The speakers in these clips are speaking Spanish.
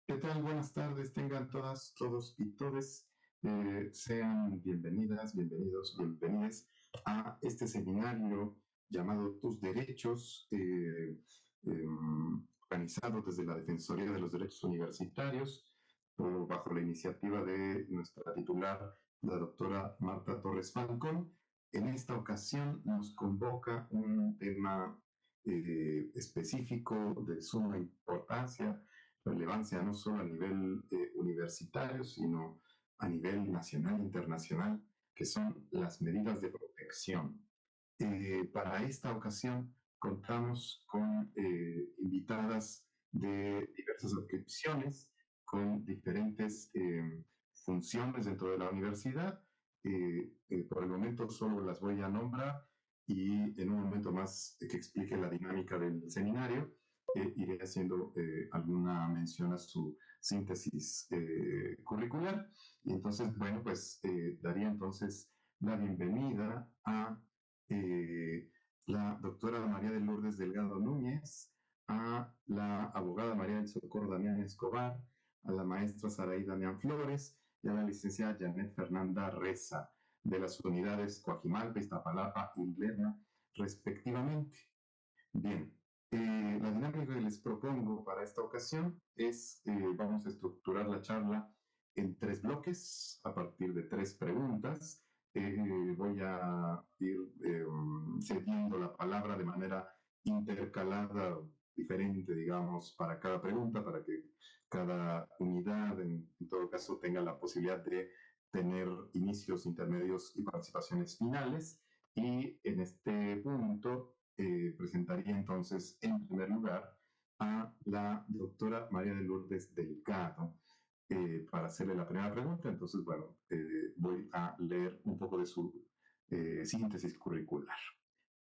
¿Qué tal? Buenas tardes, tengan todas, todos y todes. Sean bienvenidas, bienvenidos, bienvenides a este seminario llamado Tus Derechos, organizado desde la Defensoría de los Derechos Universitarios, bajo la iniciativa de nuestra titular, la doctora Marta Torres Falcón. En esta ocasión nos convoca un tema específico de suma importancia, relevancia no solo a nivel universitario, sino a nivel nacional e internacional, que son las medidas de protección. Para esta ocasión contamos con invitadas de diversas adscripciones, con diferentes funciones dentro de la universidad. Por el momento solo las voy a nombrar y en un momento más que explique la dinámica del seminario, iré haciendo alguna mención a su síntesis curricular. Y entonces, bueno, pues daría entonces la bienvenida a eh, la doctora María de Lourdes Delgado Núñez, a la abogada María del Socorro Damián Escobar, a la maestra Saraí Damián Flores y a la licenciada Janet Fernanda Reza, de las unidades Coajimalpa, Iztapalapa y Lerma, respectivamente. Bien, la dinámica que les propongo para esta ocasión es, vamos a estructurar la charla en tres bloques a partir de tres preguntas. Voy a ir cediendo la palabra de manera intercalada, diferente, digamos, para cada pregunta, para que cada unidad, en todo caso, tenga la posibilidad de tener inicios, intermedios y participaciones finales. Y en este punto presentaría entonces en primer lugar a la doctora María de Lourdes Delgado para hacerle la primera pregunta. Entonces, bueno, voy a leer un poco de su síntesis curricular.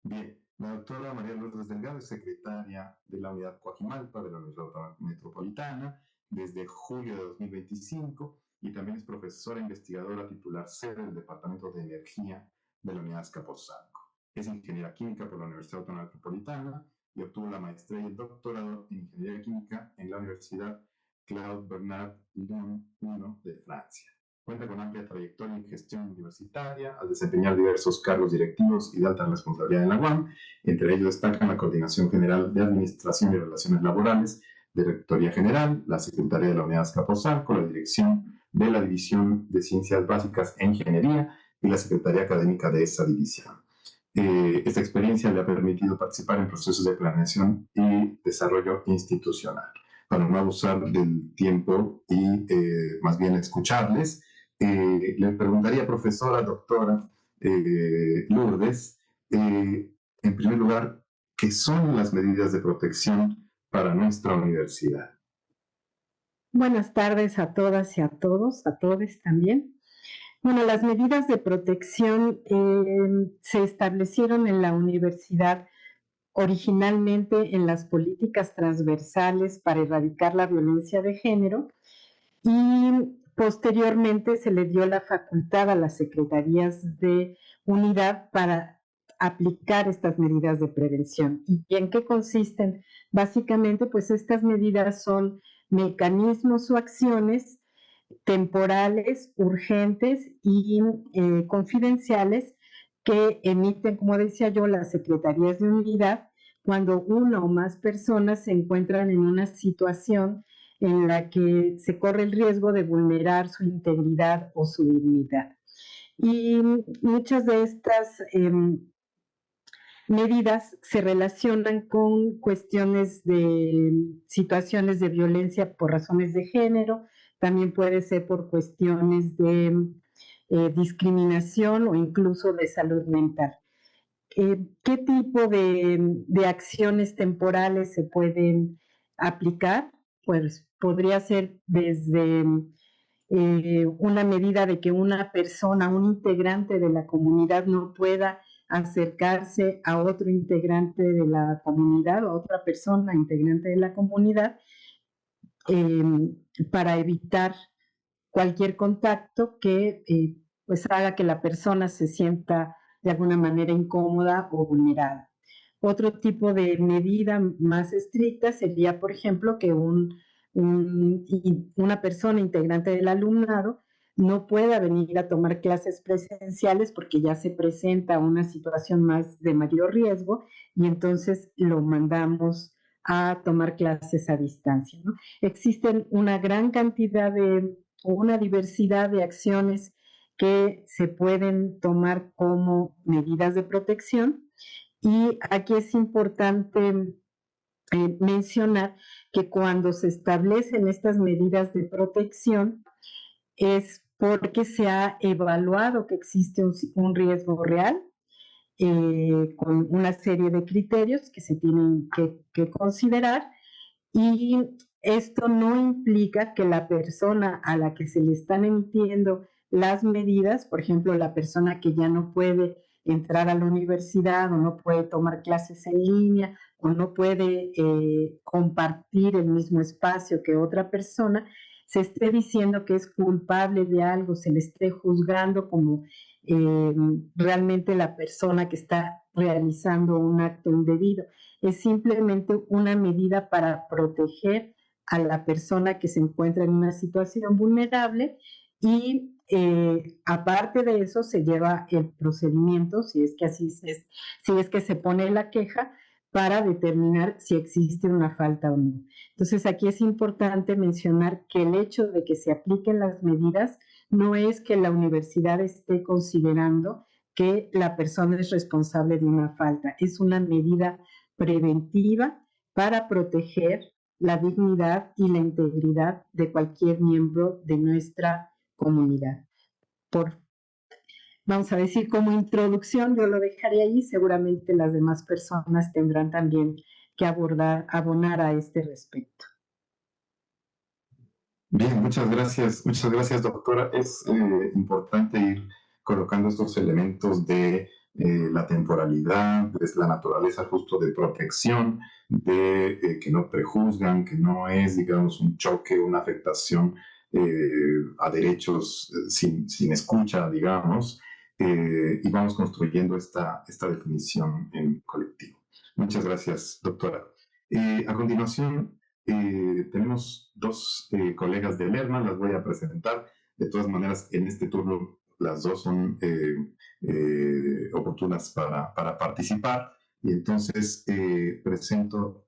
Bien, la doctora María Lourdes Delgado es secretaria de la Unidad Coajimalpa de la Universidad Metropolitana desde julio de 2025 y también es profesora investigadora titular sede del Departamento de Energía de la Unidad Azcapotzalco. Es ingeniera química por la Universidad Autónoma Metropolitana y obtuvo la maestría y el doctorado en ingeniería química en la Universidad Claude Bernard Lyon I de Francia. Cuenta con amplia trayectoria en gestión universitaria, al desempeñar diversos cargos directivos y de alta responsabilidad en la UAM. Entre ellos destacan la Coordinación General de Administración y Relaciones Laborales, de Rectoría General, la Secretaría de la Unidad Azcapotzalco, la Dirección de la División de Ciencias Básicas e Ingeniería y la Secretaría Académica de esa división. Esta experiencia le ha permitido participar en procesos de planeación y desarrollo institucional. Para no abusar del tiempo y más bien escucharles, le preguntaría, profesora, doctora Lourdes, en primer lugar, ¿qué son las medidas de protección para nuestra universidad? Buenas tardes a todas y a todos, a todos también. Bueno, las medidas de protección se establecieron en la universidad originalmente en las políticas transversales para erradicar la violencia de género y posteriormente se le dio la facultad a las secretarías de unidad para aplicar estas medidas de prevención. ¿Y en qué consisten? Básicamente, pues estas medidas son mecanismos o acciones temporales, urgentes y confidenciales que emiten, como decía yo, las secretarías de unidad cuando una o más personas se encuentran en una situación en la que se corre el riesgo de vulnerar su integridad o su dignidad. Y muchas de estas medidas se relacionan con cuestiones de situaciones de violencia por razones de género, también puede ser por cuestiones de discriminación o incluso de salud mental. ¿Qué tipo de acciones temporales se pueden aplicar? Pues podría ser desde una medida de que una persona, un integrante de la comunidad no pueda acercarse a otro integrante de la comunidad o a otra persona integrante de la comunidad eh, para evitar cualquier contacto que pues haga que la persona se sienta de alguna manera incómoda o vulnerada. Otro tipo de medida más estricta sería, por ejemplo, que un una persona integrante del alumnado no pueda venir a tomar clases presenciales porque ya se presenta una situación más de mayor riesgo y entonces lo mandamos a tomar clases a distancia, ¿no? Existen una gran cantidad de, o una diversidad de acciones que se pueden tomar como medidas de protección y aquí es importante mencionar que cuando se establecen estas medidas de protección es porque se ha evaluado que existe un riesgo real con una serie de criterios que se tienen que considerar y esto no implica que la persona a la que se le están emitiendo las medidas, por ejemplo, la persona que ya no puede entrar a la universidad o no puede tomar clases en línea o no puede compartir el mismo espacio que otra persona, se esté diciendo que es culpable de algo, se le esté juzgando como eh, realmente la persona que está realizando un acto indebido. Es simplemente una medida para proteger a la persona que se encuentra en una situación vulnerable y aparte de eso se lleva el procedimiento, si es que si es que se pone la queja para determinar si existe una falta o no. Entonces aquí es importante mencionar que el hecho de que se apliquen las medidas no es que la universidad esté considerando que la persona es responsable de una falta, es una medida preventiva para proteger la dignidad y la integridad de cualquier miembro de nuestra comunidad. Por, vamos a decir, como introducción, yo lo dejaré ahí, seguramente las demás personas tendrán también que abonar a este respecto. Bien, muchas gracias, doctora. Es importante ir colocando estos elementos de la temporalidad, de la naturaleza justo de protección, de que no prejuzgan, que no es, digamos, un choque, una afectación a derechos sin escucha, digamos, y vamos construyendo esta definición en colectivo. Muchas gracias, doctora. A continuación, tenemos dos colegas de Lerma, las voy a presentar. De todas maneras, en este turno las dos son oportunas para participar. Y entonces presento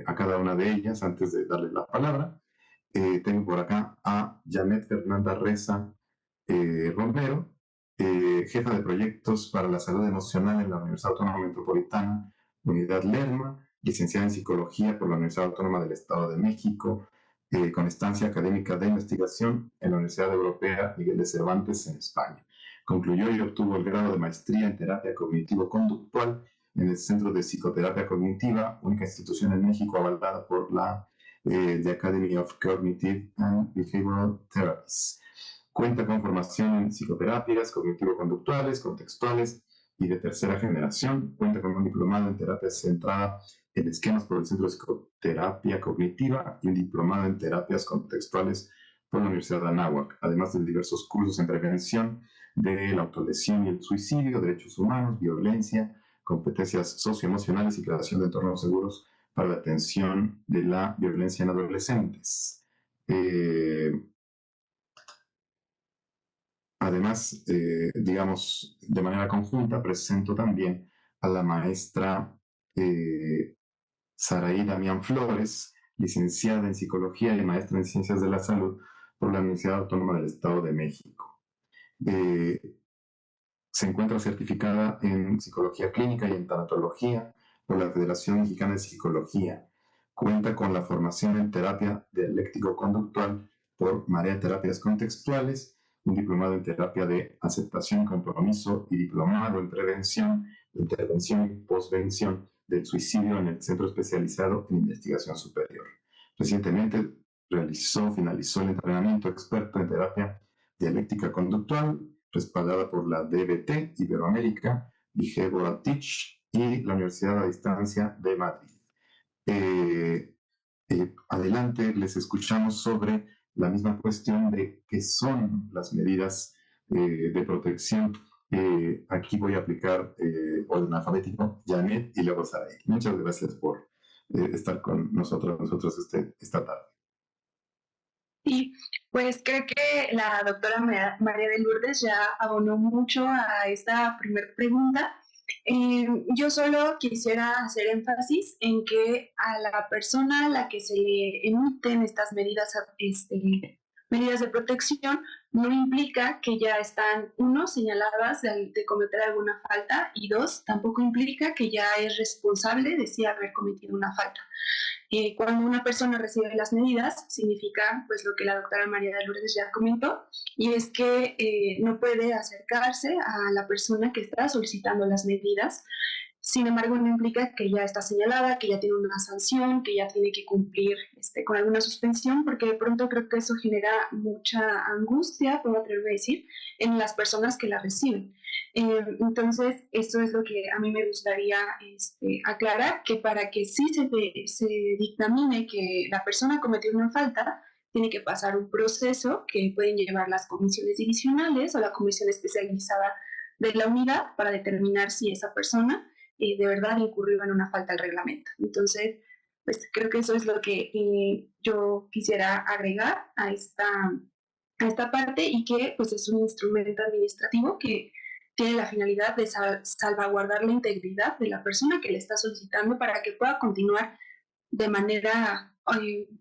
a cada una de ellas antes de darles la palabra. Tengo por acá a Janet Fernanda Reza Romero, jefa de proyectos para la salud emocional en la Universidad Autónoma Metropolitana, Unidad Lerma, licenciada en Psicología por la Universidad Autónoma del Estado de México, con estancia académica de investigación en la Universidad Europea Miguel de Cervantes en España. Concluyó y obtuvo el grado de maestría en terapia cognitivo-conductual en el Centro de Psicoterapia Cognitiva, única institución en México avalada por la The Academy of Cognitive and Behavioral Therapies. Cuenta con formación en psicoterapias cognitivo-conductuales, contextuales y de tercera generación. Cuenta con un diplomado en terapia centrada en esquemas por el Centro de Psicoterapia Cognitiva y un diplomado en terapias contextuales por la Universidad de Anáhuac, además de diversos cursos en prevención de la autolesión y el suicidio, derechos humanos, violencia, competencias socioemocionales y creación de entornos seguros para la atención de la violencia en adolescentes. Además, digamos, de manera conjunta, presento también a la maestra Saraí Damián Flores, licenciada en Psicología y maestra en Ciencias de la Salud por la Universidad Autónoma del Estado de México. Se encuentra certificada en Psicología Clínica y en Tanatología por la Federación Mexicana de Psicología. Cuenta con la formación en terapia dialéctico-conductual por Marea Terapias Contextuales, un diplomado en terapia de aceptación, compromiso y diplomado en prevención, intervención y postvención del suicidio en el Centro Especializado en Investigación Superior. Recientemente finalizó el entrenamiento experto en terapia dialéctica conductual, respaldada por la DBT Iberoamérica, Behavioral Teach y la Universidad a Distancia de Madrid. Adelante, les escuchamos sobre la misma cuestión de qué son las medidas de protección. Aquí voy a aplicar orden alfabético, Janet y luego Saray. Muchas gracias por estar con nosotros esta tarde. Sí, pues creo que la doctora María de Lourdes ya abonó mucho a esta primera pregunta. Yo solo quisiera hacer énfasis en que a la persona a la que se le emiten estas medidas, medidas de protección no implica que ya están, uno, señaladas de cometer alguna falta y dos, tampoco implica que ya es responsable de sí haber cometido una falta. Cuando una persona recibe las medidas, significa pues lo que la doctora María de Lourdes ya comentó, y es que no puede acercarse a la persona que está solicitando las medidas. Sin embargo, no implica que ya está señalada, que ya tiene una sanción, que ya tiene que cumplir con alguna suspensión, porque de pronto creo que eso genera mucha angustia, puedo atreverme a decir, en las personas que la reciben. Entonces, eso es lo que a mí me gustaría aclarar, que para que sí se dictamine que la persona cometió una falta, tiene que pasar un proceso que pueden llevar las comisiones divisionales o la comisión especializada de la unidad para determinar si esa persona de verdad incurrió en una falta al reglamento. Entonces, pues creo que eso es lo que yo quisiera agregar a esta parte y que pues es un instrumento administrativo que tiene la finalidad de salvaguardar la integridad de la persona que le está solicitando para que pueda continuar de manera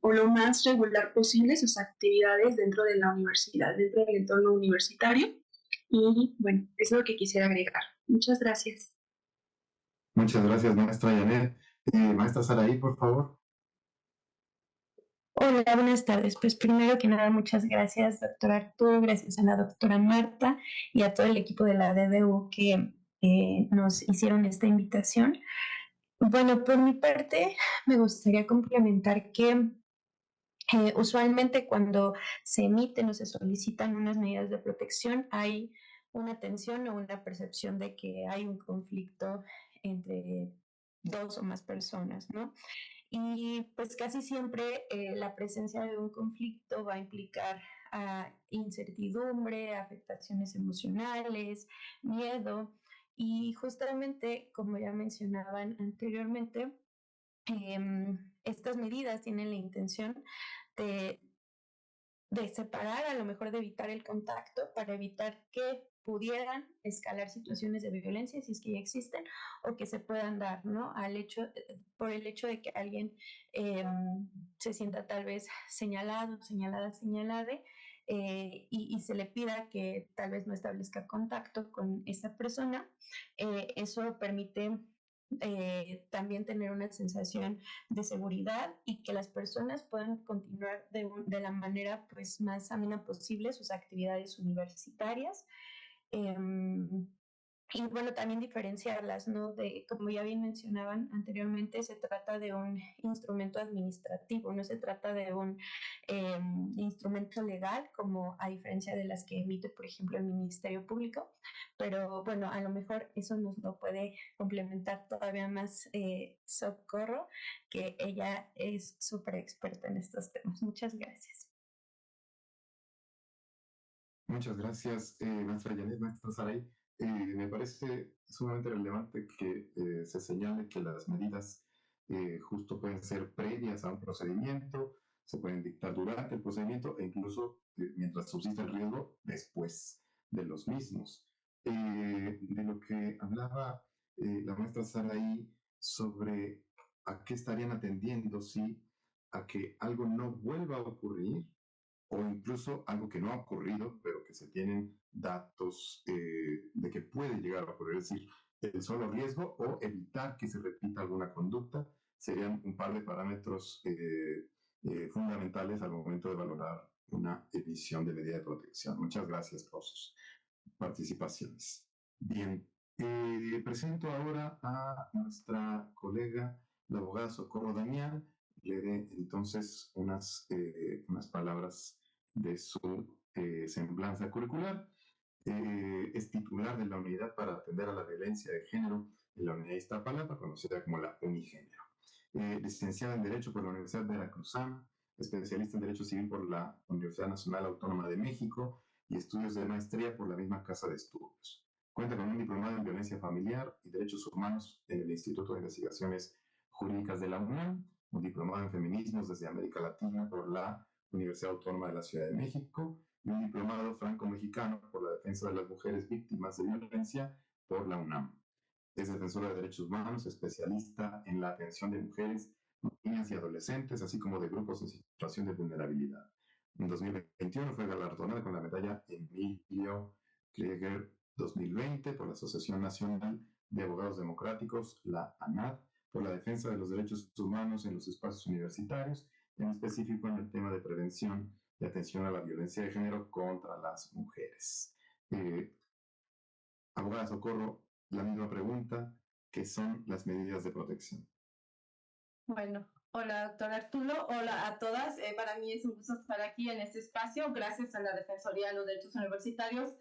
o lo más regular posible sus actividades dentro de la universidad, dentro del entorno universitario. Y bueno, eso es lo que quisiera agregar. Muchas gracias. Muchas gracias, maestra Janet. Maestra Saraí, por favor. Hola, buenas tardes. Pues primero que nada, muchas gracias, doctor Arturo, gracias a la doctora Marta y a todo el equipo de la DDU que nos hicieron esta invitación. Bueno, por mi parte, me gustaría complementar que usualmente cuando se emiten o se solicitan unas medidas de protección, hay una tensión o una percepción de que hay un conflicto entre dos o más personas, ¿no? Y pues casi siempre la presencia de un conflicto va a implicar incertidumbre, afectaciones emocionales, miedo. Y justamente, como ya mencionaban anteriormente, estas medidas tienen la intención de separar, a lo mejor de evitar el contacto para evitar que pudieran escalar situaciones de violencia si es que ya existen o que se puedan dar, ¿no? Por el hecho de que alguien se sienta tal vez señalado, señalade, y se le pida que tal vez no establezca contacto con esa persona, eso permite también tener una sensación de seguridad y que las personas puedan continuar de la manera pues más amena posible sus actividades universitarias. Eh, y bueno, también diferenciarlas, ¿no? Como ya bien mencionaban anteriormente, se trata de un instrumento administrativo, no se trata de un instrumento legal, como a diferencia de las que emite, por ejemplo, el Ministerio Público. Pero bueno, a lo mejor eso nos lo puede complementar todavía más Socorro, que ella es súper experta en estos temas. Muchas gracias. Muchas gracias, maestra Janet, maestra Saray. Me parece sumamente relevante que se señale que las medidas justo pueden ser previas a un procedimiento, se pueden dictar durante el procedimiento e incluso mientras subsiste el riesgo después de los mismos. De lo que hablaba la maestra Saray sobre a qué estarían atendiendo, sí, a que algo no vuelva a ocurrir o incluso algo que no ha ocurrido, pero que se tienen datos de que puede llegar a ocurrir, es decir, el solo riesgo o evitar que se repita alguna conducta, serían un par de parámetros fundamentales al momento de valorar una emisión de medida de protección. Muchas gracias por sus participaciones. Bien, presento ahora a nuestra colega, la abogada Socorro Damián. Leeré entonces unas palabras de su semblanza curricular. Es titular de la Unidad para Atender a la Violencia de Género en la Unidad de Iztapalapa, conocida como la Unigénero. Licenciada en Derecho por la Universidad Veracruzana, especialista en Derecho Civil por la Universidad Nacional Autónoma de México y estudios de maestría por la misma Casa de Estudios. Cuenta con un diplomado en Violencia Familiar y Derechos Humanos en el Instituto de Investigaciones Jurídicas de la UNAM, un diplomado en Feminismos desde América Latina por la Universidad Autónoma de la Ciudad de México, y un diplomado franco-mexicano por la defensa de las mujeres víctimas de violencia por la UNAM. Es defensora de derechos humanos, especialista en la atención de mujeres, niñas y adolescentes, así como de grupos en situación de vulnerabilidad. En 2021 fue galardonada con la medalla Emilio Krieger 2020 por la Asociación Nacional de Abogados Democráticos, la ANAD, por la defensa de los derechos humanos en los espacios universitarios, en específico en el tema de prevención y atención a la violencia de género contra las mujeres. Abogada Socorro, la misma pregunta, ¿qué son las medidas de protección? Bueno, hola doctor Arturo, hola a todas. Para mí es un gusto estar aquí en este espacio. Gracias a la Defensoría de los Derechos Universitarios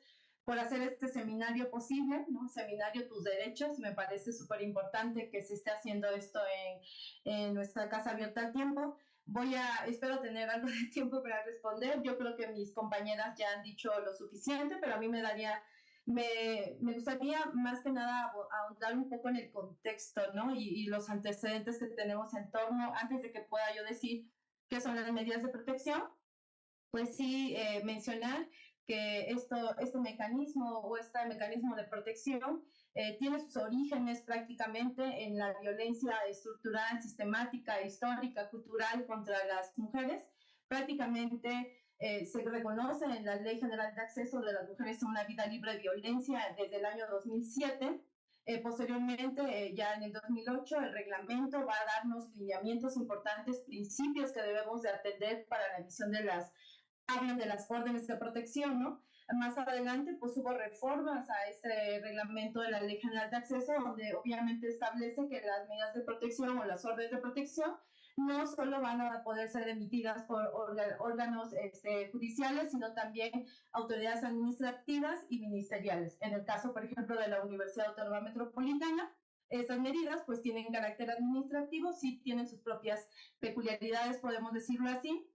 por hacer este seminario posible, ¿no? Seminario Tus Derechos. Me parece súper importante que se esté haciendo esto en nuestra Casa Abierta al Tiempo. Espero tener algo de tiempo para responder. Yo creo que mis compañeras ya han dicho lo suficiente, pero a mí me gustaría más que nada ahondar un poco en el contexto, ¿no? Y los antecedentes que tenemos en torno, antes de que pueda yo decir qué son las medidas de protección, pues sí mencionar que este mecanismo o este mecanismo de protección tiene sus orígenes prácticamente en la violencia estructural, sistemática, histórica, cultural contra las mujeres. Prácticamente se reconoce en la Ley General de Acceso de las Mujeres a una Vida Libre de Violencia desde el año 2007. Posteriormente, ya en el 2008, el reglamento va a darnos lineamientos importantes, principios que debemos de atender para la emisión hablan de las órdenes de protección, ¿no? Más adelante, pues hubo reformas a ese reglamento de la Ley General de Acceso, donde obviamente establece que las medidas de protección o las órdenes de protección no solo van a poder ser emitidas por órganos judiciales, sino también autoridades administrativas y ministeriales. En el caso, por ejemplo, de la Universidad Autónoma Metropolitana, esas medidas pues tienen carácter administrativo, sí tienen sus propias peculiaridades, podemos decirlo así.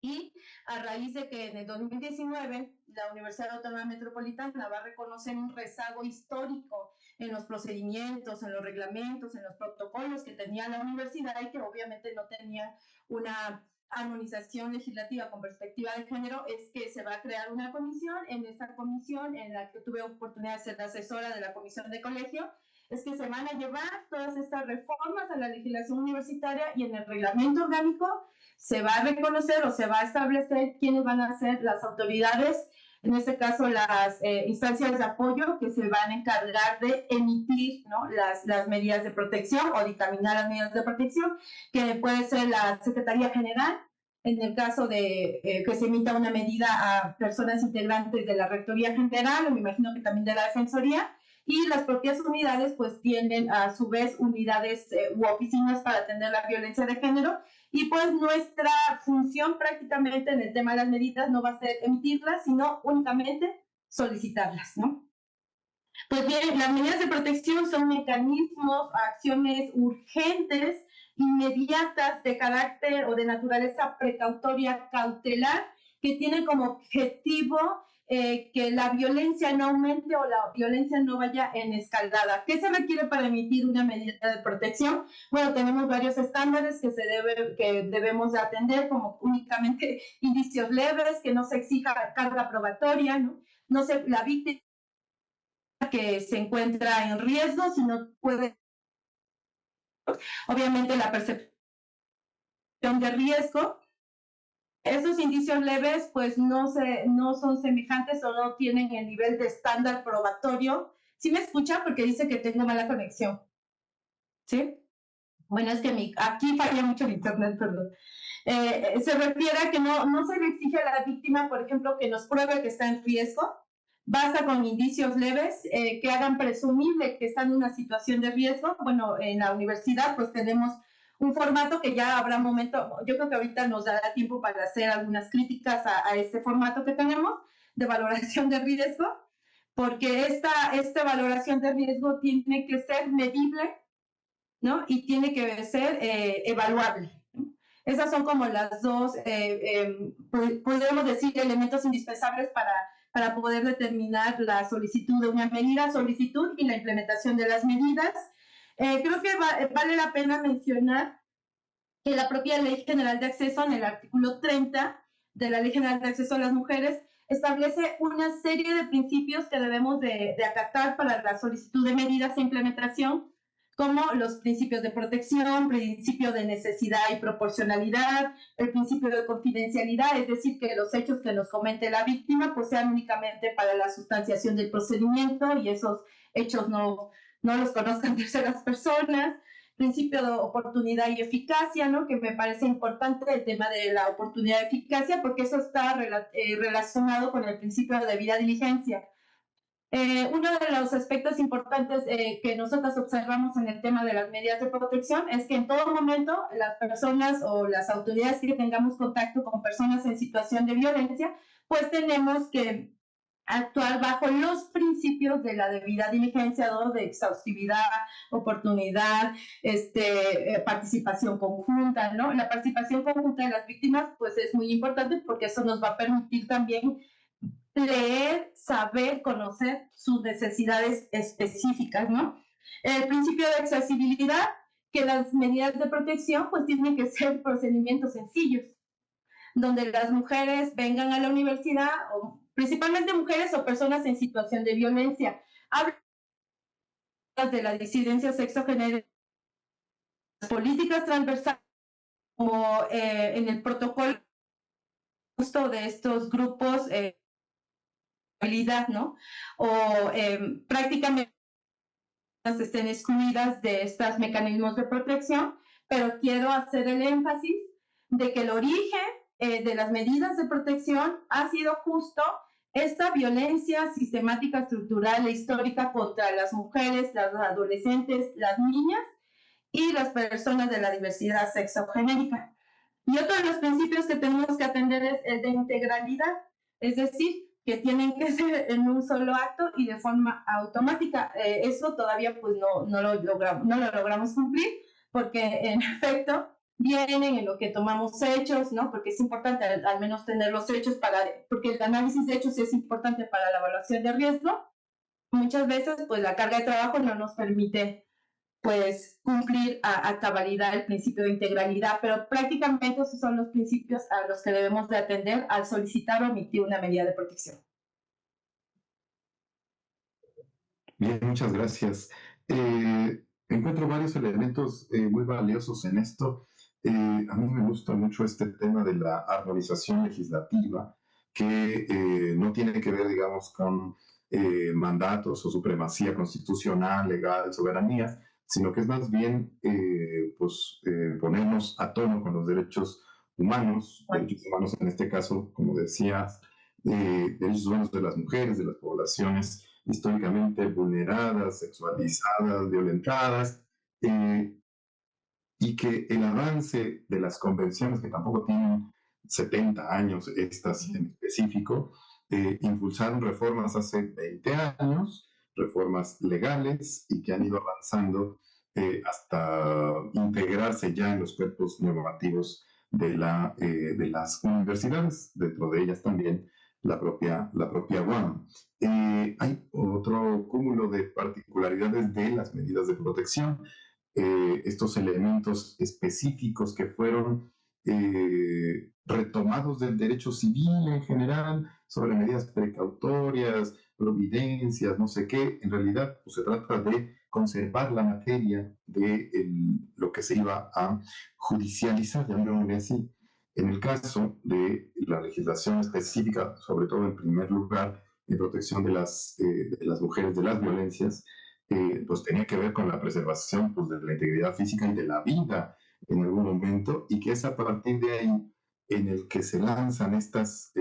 Y a raíz de que en el 2019 la Universidad Autónoma Metropolitana va a reconocer un rezago histórico en los procedimientos, en los reglamentos, en los protocolos que tenía la universidad y que obviamente no tenían una armonización legislativa con perspectiva de género, es que se va a crear una comisión. En esta comisión, en la que tuve oportunidad de ser la asesora de la comisión de colegio, es que se van a llevar todas estas reformas a la legislación universitaria y en el reglamento orgánico se va a reconocer o se va a establecer quiénes van a ser las autoridades, en este caso las instancias de apoyo que se van a encargar de emitir, ¿no? las medidas de protección o dictaminar las medidas de protección, que puede ser la Secretaría General, en el caso de que se emita una medida a personas integrantes de la Rectoría General, o me imagino que también de la Defensoría, y las propias unidades pues tienen a su vez unidades u oficinas para atender la violencia de género. Y pues nuestra función prácticamente en el tema de las medidas no va a ser emitirlas, sino únicamente solicitarlas, ¿no? Pues bien, las medidas de protección son mecanismos, acciones urgentes, inmediatas, de carácter o de naturaleza precautoria cautelar, que tienen como objetivo que la violencia no aumente o la violencia no vaya en escalada. ¿Qué se requiere para emitir una medida de protección? Bueno, tenemos varios estándares que debemos de atender, como únicamente indicios leves, que no se exija carga probatoria, ¿no? No se, la víctima que se encuentra en riesgo, si no puede, obviamente la percepción de riesgo. Esos indicios leves pues no son semejantes o no tienen el nivel de estándar probatorio. ¿Sí me escucha? Porque dice que tengo mala conexión. ¿Sí? Bueno, es que aquí falla mucho el internet, perdón. Se refiere a que no se le exige a la víctima, por ejemplo, que nos pruebe que está en riesgo. Basta con indicios leves que hagan presumible que está en una situación de riesgo. Bueno, en la universidad pues tenemos un formato que ya habrá momento, yo creo que ahorita nos dará tiempo para hacer algunas críticas a este formato que tenemos de valoración de riesgo, porque esta valoración de riesgo tiene que ser medible, ¿no? Y tiene que ser evaluable. Esas son como las dos, podemos decir, elementos indispensables para poder determinar la solicitud de una medida, solicitud y la implementación de las medidas. Creo que vale la pena mencionar que la propia Ley General de Acceso, en el artículo 30 de la Ley General de Acceso a las Mujeres, establece una serie de principios que debemos de acatar para la solicitud de medidas e implementación, como los principios de protección, principio de necesidad y proporcionalidad, el principio de confidencialidad, es decir, que los hechos que nos comente la víctima pues sean únicamente para la sustanciación del procedimiento y esos hechos no los conozcan terceras personas, principio de oportunidad y eficacia, ¿no? Que me parece importante el tema de la oportunidad y eficacia, porque eso está relacionado con el principio de debida diligencia. Uno de los aspectos importantes que nosotros observamos en el tema de las medidas de protección es que en todo momento las personas o las autoridades que tengamos contacto con personas en situación de violencia, pues tenemos que actuar bajo los principios de la debida diligencia, ¿no? De exhaustividad, oportunidad, participación conjunta, ¿no? La participación conjunta de las víctimas, pues es muy importante porque eso nos va a permitir también leer, saber, conocer sus necesidades específicas, ¿no? El principio de accesibilidad, que las medidas de protección pues tienen que ser procedimientos sencillos, donde las mujeres vengan a la universidad, o principalmente mujeres o personas en situación de violencia. Hablas de la disidencia sexogenérica, políticas transversales, como en el protocolo justo de estos grupos, ¿no? O prácticamente estén excluidas de estos mecanismos de protección, pero quiero hacer el énfasis de que el origen de las medidas de protección ha sido justo esta violencia sistemática, estructural e histórica contra las mujeres, las adolescentes, las niñas y las personas de la diversidad sexogenérica. Y otro de los principios que tenemos que atender es el de integralidad, es decir, que tienen que ser en un solo acto y de forma automática. Eso todavía pues no lo logramos cumplir, porque en efecto vienen en lo que tomamos hechos, ¿no? Porque es importante al menos tener los hechos porque el análisis de hechos es importante para la evaluación de riesgo. Muchas veces pues la carga de trabajo no nos permite pues cumplir a cabalidad el principio de integralidad, pero prácticamente esos son los principios a los que debemos de atender al solicitar o emitir una medida de protección. Bien, muchas gracias. Encuentro varios elementos muy valiosos en esto. A mí me gusta mucho este tema de la armonización legislativa, que no tiene que ver, digamos, con mandatos o supremacía constitucional, legal, soberanía, sino que es más bien ponernos a tono con los derechos humanos en este caso, como decías, derechos humanos de las mujeres, de las poblaciones históricamente vulneradas, sexualizadas, violentadas, y que el avance de las convenciones, que tampoco tienen 70 años, estas en específico, impulsaron reformas hace 20 años, reformas legales y que han ido avanzando hasta integrarse ya en los cuerpos normativos de las universidades, dentro de ellas también la propia UAM. Hay otro cúmulo de particularidades de las medidas de protección, estos elementos específicos que fueron retomados del derecho civil en general, sobre medidas precautorias, providencias, no sé qué. En realidad pues, se trata de conservar la materia de lo que se iba a judicializar, llamémosle así. En el caso de la legislación específica, sobre todo en primer lugar, en protección de las mujeres de las violencias, pues tenía que ver con la preservación pues, de la integridad física y de la vida en algún momento, y que es a partir de ahí en el que se lanzan estas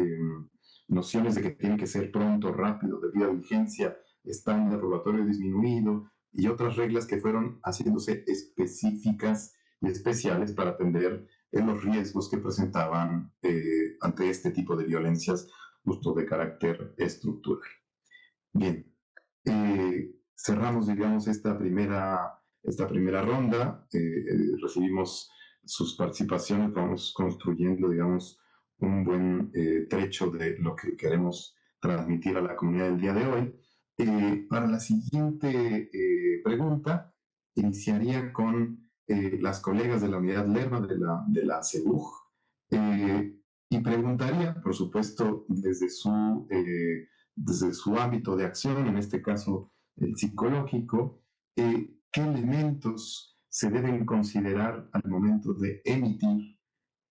nociones de que tiene que ser pronto, rápido, de vida diligencia, estándar probatorio disminuido, y otras reglas que fueron haciéndose específicas y especiales para atender los riesgos que presentaban ante este tipo de violencias justo de carácter estructural. Bien, cerramos, digamos, esta primera ronda, recibimos sus participaciones, vamos construyendo, digamos, un buen trecho de lo que queremos transmitir a la comunidad el día de hoy. Para la siguiente pregunta, iniciaría con las colegas de la unidad Lerma de la CEUJ, y preguntaría, por supuesto, desde su ámbito de acción, en este caso el psicológico, qué elementos se deben considerar al momento de emitir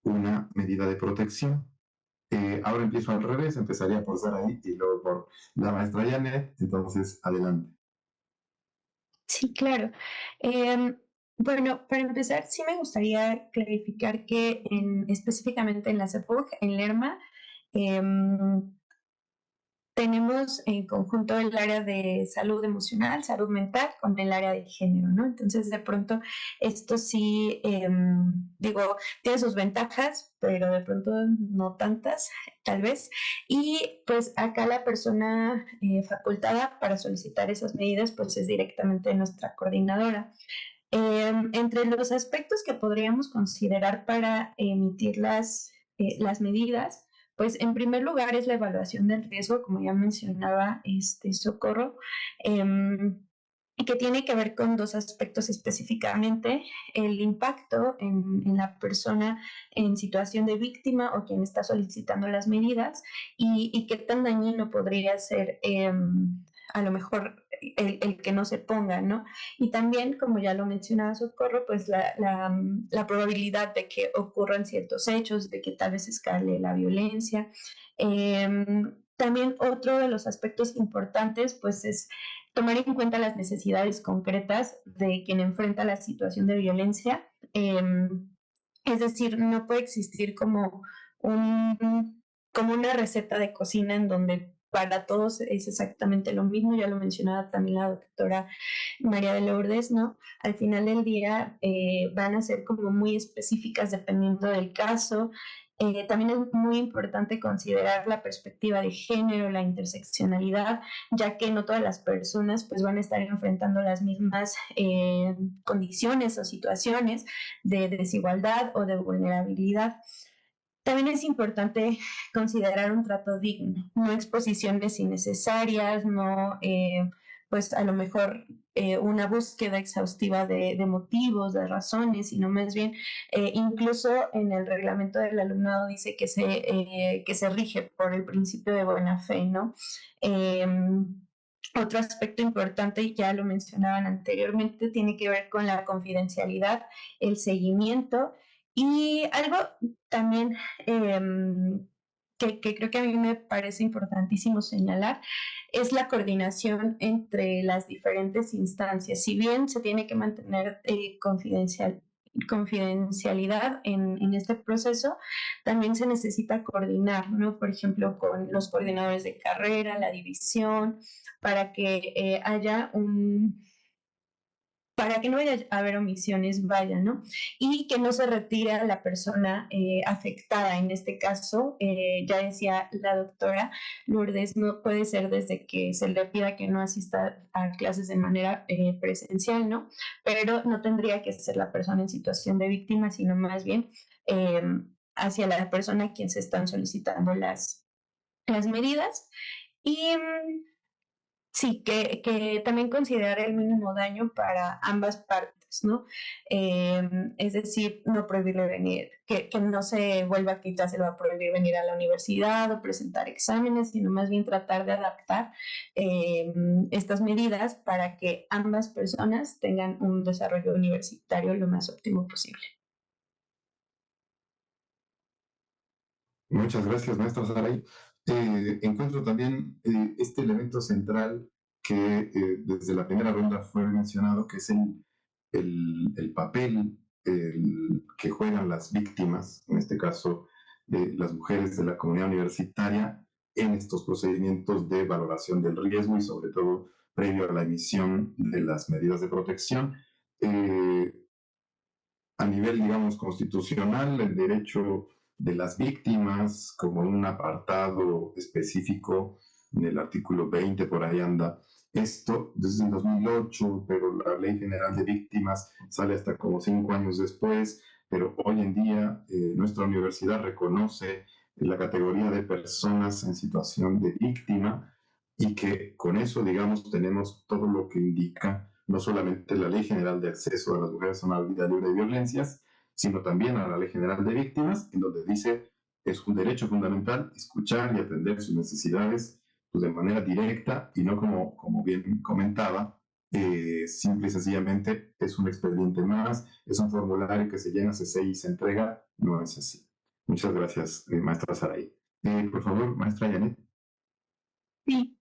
una medida de protección. Ahora empiezo al revés, empezaría por Saraí y luego por la maestra Janet, entonces adelante. Sí, claro. Bueno, para empezar, sí me gustaría clarificar que específicamente en la CEPUG, en Lerma, tenemos en conjunto el área de salud emocional, salud mental, con el área de género, ¿no? Entonces, de pronto, esto sí, digo, tiene sus ventajas, pero de pronto no tantas, tal vez. Y pues acá la persona facultada para solicitar esas medidas, pues es directamente nuestra coordinadora. Entre los aspectos que podríamos considerar para emitir las medidas, pues en primer lugar es la evaluación del riesgo, como ya mencionaba Socorro, que tiene que ver con dos aspectos específicamente: el impacto en la persona en situación de víctima o quien está solicitando las medidas, y qué tan dañino podría ser a lo mejor el que no se ponga, ¿no? Y también, como ya lo mencionaba Socorro, pues la probabilidad de que ocurran ciertos hechos, de que tal vez escale la violencia. También otro de los aspectos importantes, pues, es tomar en cuenta las necesidades concretas de quien enfrenta la situación de violencia. Es decir, no puede existir como una receta de cocina en donde para todos es exactamente lo mismo. Ya lo mencionaba también la doctora María de Lourdes, ¿no? Al final del día van a ser como muy específicas dependiendo del caso. También es muy importante considerar la perspectiva de género, la interseccionalidad, ya que no todas las personas pues van a estar enfrentando las mismas condiciones o situaciones de desigualdad o de vulnerabilidad. También es importante considerar un trato digno, no exposiciones innecesarias, no pues a lo mejor una búsqueda exhaustiva de motivos, de razones, sino más bien, incluso en el reglamento del alumnado dice que se rige por el principio de buena fe, ¿no? Otro aspecto importante, ya lo mencionaban anteriormente, tiene que ver con la confidencialidad, el seguimiento y algo también que creo que a mí me parece importantísimo señalar, es la coordinación entre las diferentes instancias. Si bien se tiene que mantener confidencialidad en este proceso, también se necesita coordinar, ¿no? Por ejemplo, con los coordinadores de carrera, la división, para que haya para que no vaya a haber omisiones, vaya, ¿no? Y que no se retire a la persona afectada. En este caso, ya decía la doctora Lourdes, no puede ser desde que se le pida que no asista a clases de manera presencial, ¿no? Pero no tendría que ser la persona en situación de víctima, sino más bien hacia la persona a quien se están solicitando las medidas. Y sí, que también considerar el mínimo daño para ambas partes, ¿no? Es decir, no prohibirle venir, que no se vuelva que ya se le va a prohibir venir a la universidad o presentar exámenes, sino más bien tratar de adaptar estas medidas para que ambas personas tengan un desarrollo universitario lo más óptimo posible. Muchas gracias, maestra Saray. Encuentro también este elemento central que desde la primera ronda fue mencionado, que es el papel que juegan las víctimas, en este caso las mujeres de la comunidad universitaria, en estos procedimientos de valoración del riesgo y sobre todo previo a la emisión de las medidas de protección. A nivel, digamos, constitucional, el derecho de las víctimas, como un apartado específico en el artículo 20, por ahí anda. Esto desde el 2008, pero la Ley General de Víctimas sale hasta como 5 años después, pero hoy en día nuestra universidad reconoce la categoría de personas en situación de víctima y que con eso, digamos, tenemos todo lo que indica no solamente la Ley General de Acceso de las Mujeres a una Vida Libre de Violencias, sino también a la Ley General de Víctimas, en donde dice es un derecho fundamental escuchar y atender sus necesidades pues, de manera directa y no como bien comentaba, simple y sencillamente es un expediente más, es un formulario que se llena, se sella y se entrega, no es así. Muchas gracias, maestra Saray. Por favor, maestra Janet. Sí,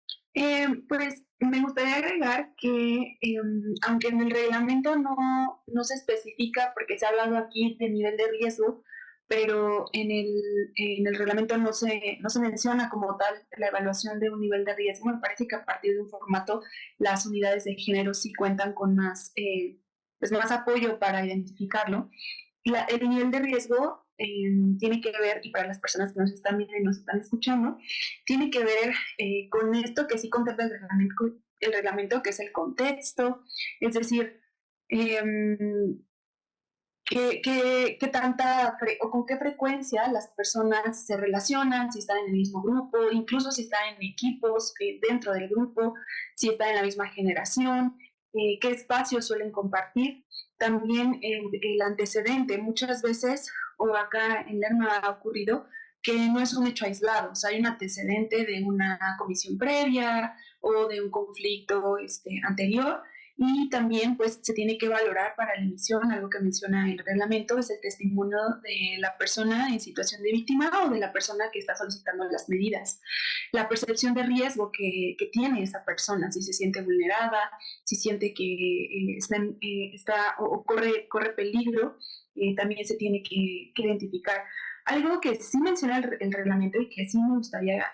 pues me gustaría agregar que aunque en el reglamento no se especifica, porque se ha hablado aquí de nivel de riesgo, pero en el reglamento no se menciona como tal la evaluación de un nivel de riesgo. Me parece que a partir de un formato las unidades de género sí cuentan con pues más apoyo para identificarlo. El nivel de riesgo tiene que ver, y para las personas que nos están viendo y nos están escuchando, tiene que ver con esto que sí contempla el reglamento, que es el contexto, es decir, eh, qué tanta o con qué frecuencia las personas se relacionan, si están en el mismo grupo, incluso si están en equipos dentro del grupo, si están en la misma generación, qué espacios suelen compartir. También el antecedente, muchas veces, o acá en Lerma ha ocurrido, que no es un hecho aislado, o sea, hay un antecedente de una comisión previa o de un conflicto anterior, y también pues se tiene que valorar para la emisión, algo que menciona el reglamento, es el testimonio de la persona en situación de víctima o de la persona que está solicitando las medidas. La percepción de riesgo que tiene esa persona, si se siente vulnerada, si siente que o corre peligro, también se tiene que identificar. Algo que sí menciona el reglamento y que sí me gustaría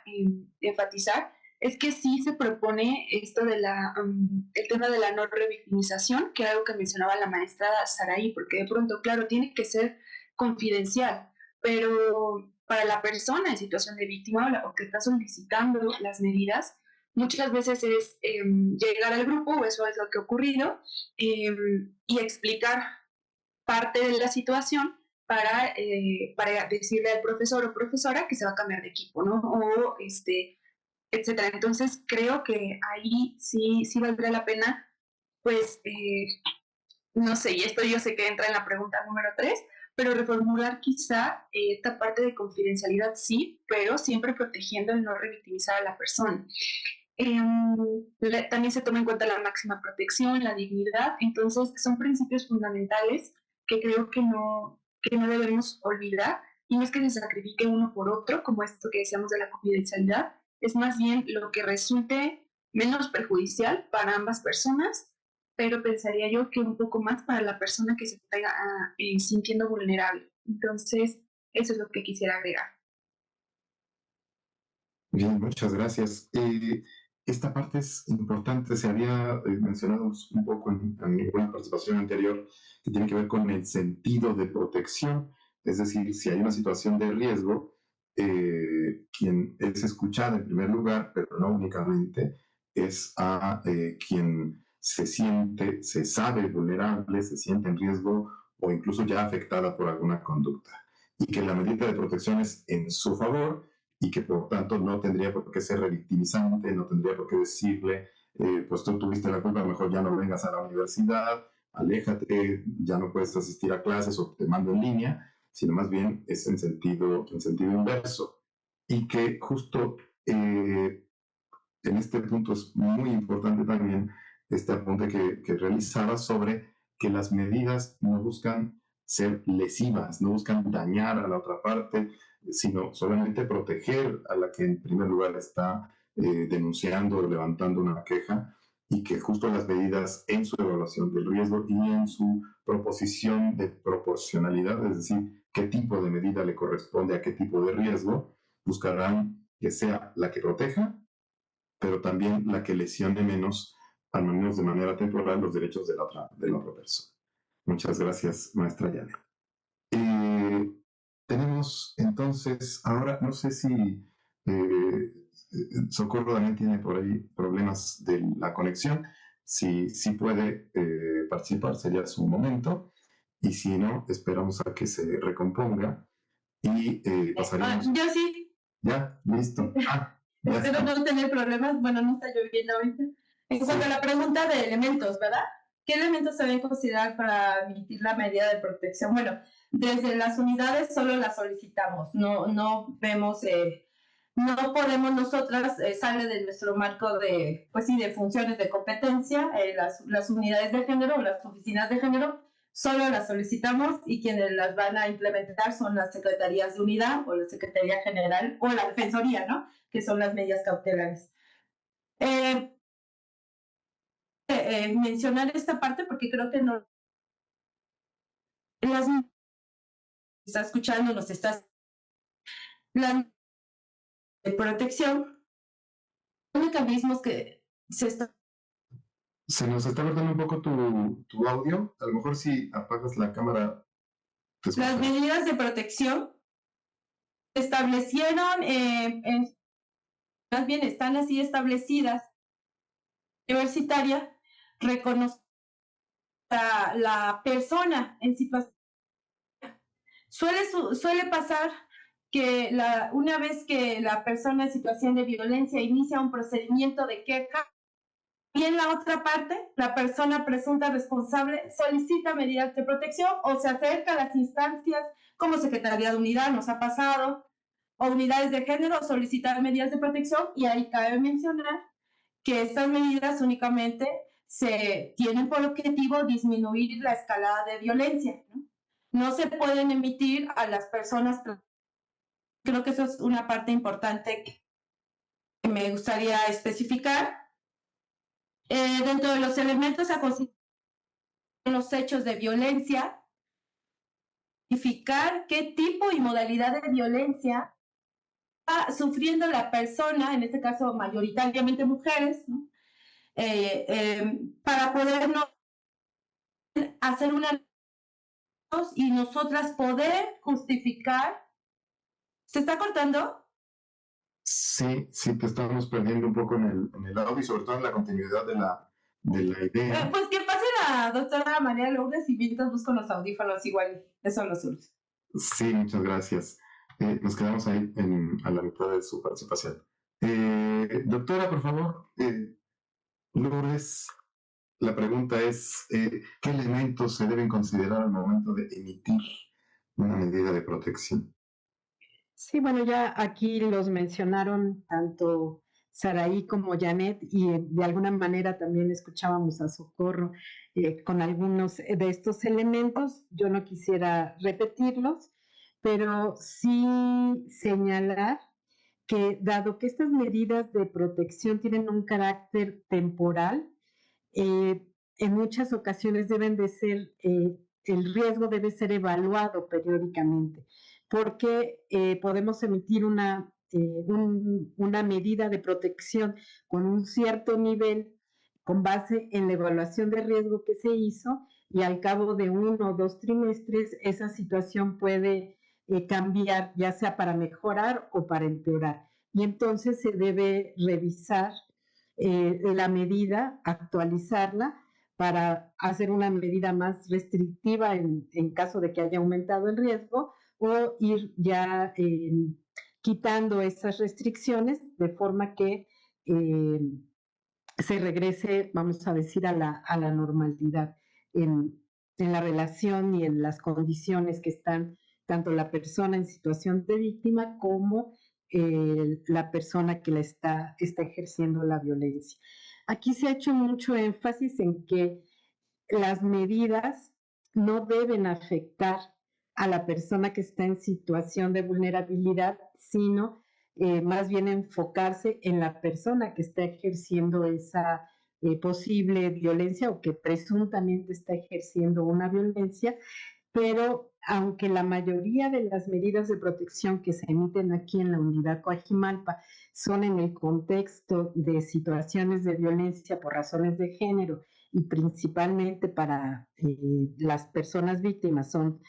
enfatizar es que sí se propone esto de el tema de la no revictimización, que era algo que mencionaba la maestra Saraí, porque de pronto, claro, tiene que ser confidencial, pero para la persona en situación de víctima o que está solicitando las medidas, muchas veces es llegar al grupo, o eso es lo que ha ocurrido, y explicar parte de la situación para decirle al profesor o profesora que se va a cambiar de equipo, ¿no? O etcétera. Entonces creo que ahí sí valdría la pena, pues, no sé, y esto yo sé que entra en la pregunta número 3, pero reformular quizá esta parte de confidencialidad sí, pero siempre protegiendo el no revictimizar a la persona. También se toma en cuenta la máxima protección, la dignidad, entonces son principios fundamentales que creo que no debemos olvidar, y no es que se sacrifique uno por otro, como esto que decíamos de la confidencialidad, es más bien lo que resulte menos perjudicial para ambas personas, pero pensaría yo que un poco más para la persona que se está sintiendo vulnerable. Entonces, eso es lo que quisiera agregar. Bien, muchas gracias. Esta parte es importante, se había mencionado un poco en ninguna participación anterior, que tiene que ver con el sentido de protección, es decir, si hay una situación de riesgo, quien es escuchada en primer lugar, pero no únicamente, es a quien se sabe vulnerable, se siente en riesgo o incluso ya afectada por alguna conducta. Y que la medida de protección es en su favor y que por tanto no tendría por qué ser revictimizante, no tendría por qué decirle, pues tú tuviste la culpa, mejor ya no vengas a la universidad, aléjate, ya no puedes asistir a clases o te mando en línea, sino más bien es en sentido inverso. Y que justo en este punto es muy importante también este apunte que realizaba sobre que las medidas no buscan ser lesivas, no buscan dañar a la otra parte, sino solamente proteger a la que en primer lugar está denunciando o levantando una queja, y que justo las medidas en su evaluación del riesgo y en su proposición de proporcionalidad, es decir, qué tipo de medida le corresponde a qué tipo de riesgo, buscarán que sea la que proteja, pero también la que lesione menos, al menos de manera temporal, los derechos de la otra persona. Muchas gracias, maestra Yana. Tenemos entonces, ahora no sé si Socorro también tiene por ahí problemas de la conexión. Si puede participar, sería su momento. Y si no, esperamos a que se recomponga y pasaríamos. Yo sí. Ya, listo. Espero no tener problemas. Bueno, no está lloviendo ahorita. En cuanto a la pregunta de elementos, ¿verdad? ¿Qué elementos se deben considerar para emitir la medida de protección? Bueno, desde las unidades solo las solicitamos, no vemos, no podemos nosotras, sale de nuestro marco de, pues sí, de funciones de competencia, las unidades de género o las oficinas de género, solo las solicitamos y quienes las van a implementar son las secretarías de unidad o la Secretaría General o la Defensoría, ¿no? Que son las medidas cautelares. Mencionar esta parte porque creo que no las está escuchando, nos está la de protección, los mecanismos que se están. Se nos está cortando un poco tu audio. A lo mejor si apagas la cámara, te Las escuchamos. medidas de protección se establecieron, más bien están así establecidas, universitaria, reconoce a la persona en situación. Suele pasar que una vez que la persona en situación de violencia inicia un procedimiento de queja, y en la otra parte, la persona presunta responsable solicita medidas de protección o se acerca a las instancias como Secretaría de Unidad, nos ha pasado, o unidades de género, solicitar medidas de protección, y ahí cabe mencionar que estas medidas únicamente se tienen por objetivo disminuir la escalada de violencia, ¿no? No se pueden emitir a las personas. Creo que eso es una parte importante que me gustaría especificar. Dentro de los elementos a considerar los hechos de violencia, identificar qué tipo y modalidad de violencia está sufriendo la persona, en este caso mayoritariamente mujeres, ¿no? Para poder hacer una y nosotras poder justificar. ¿Se está cortando? Sí, te estamos perdiendo un poco en el audio y sobre todo en la continuidad de la idea. Pues que pase la doctora María Lourdes y mientras busco los audífonos, igual eso lo surge. Sí, muchas gracias. Nos quedamos ahí a la mitad de su participación. Doctora, por favor, Lourdes, la pregunta es, ¿qué elementos se deben considerar al momento de emitir una medida de protección? Sí, bueno, ya aquí los mencionaron tanto Saraí como Janet y de alguna manera también escuchábamos a Socorro con algunos de estos elementos. Yo no quisiera repetirlos, pero sí señalar que dado que estas medidas de protección tienen un carácter temporal, eh, en muchas ocasiones deben de ser, el riesgo debe ser evaluado periódicamente, porque podemos emitir una medida de protección con un cierto nivel con base en la evaluación de riesgo que se hizo y al cabo de 1 o 2 trimestres esa situación puede cambiar, ya sea para mejorar o para empeorar. Y entonces se debe revisar la medida, actualizarla para hacer una medida más restrictiva en caso de que haya aumentado el riesgo o ir ya quitando esas restricciones de forma que se regrese, vamos a decir, a la normalidad en la relación y en las condiciones que están tanto la persona en situación de víctima como la persona que la está ejerciendo la violencia. Aquí se ha hecho mucho énfasis en que las medidas no deben afectar a la persona que está en situación de vulnerabilidad, sino más bien enfocarse en la persona que está ejerciendo esa posible violencia o que presuntamente está ejerciendo una violencia, pero aunque la mayoría de las medidas de protección que se emiten aquí en la unidad Coajimalpa son en el contexto de situaciones de violencia por razones de género y principalmente para las personas víctimas son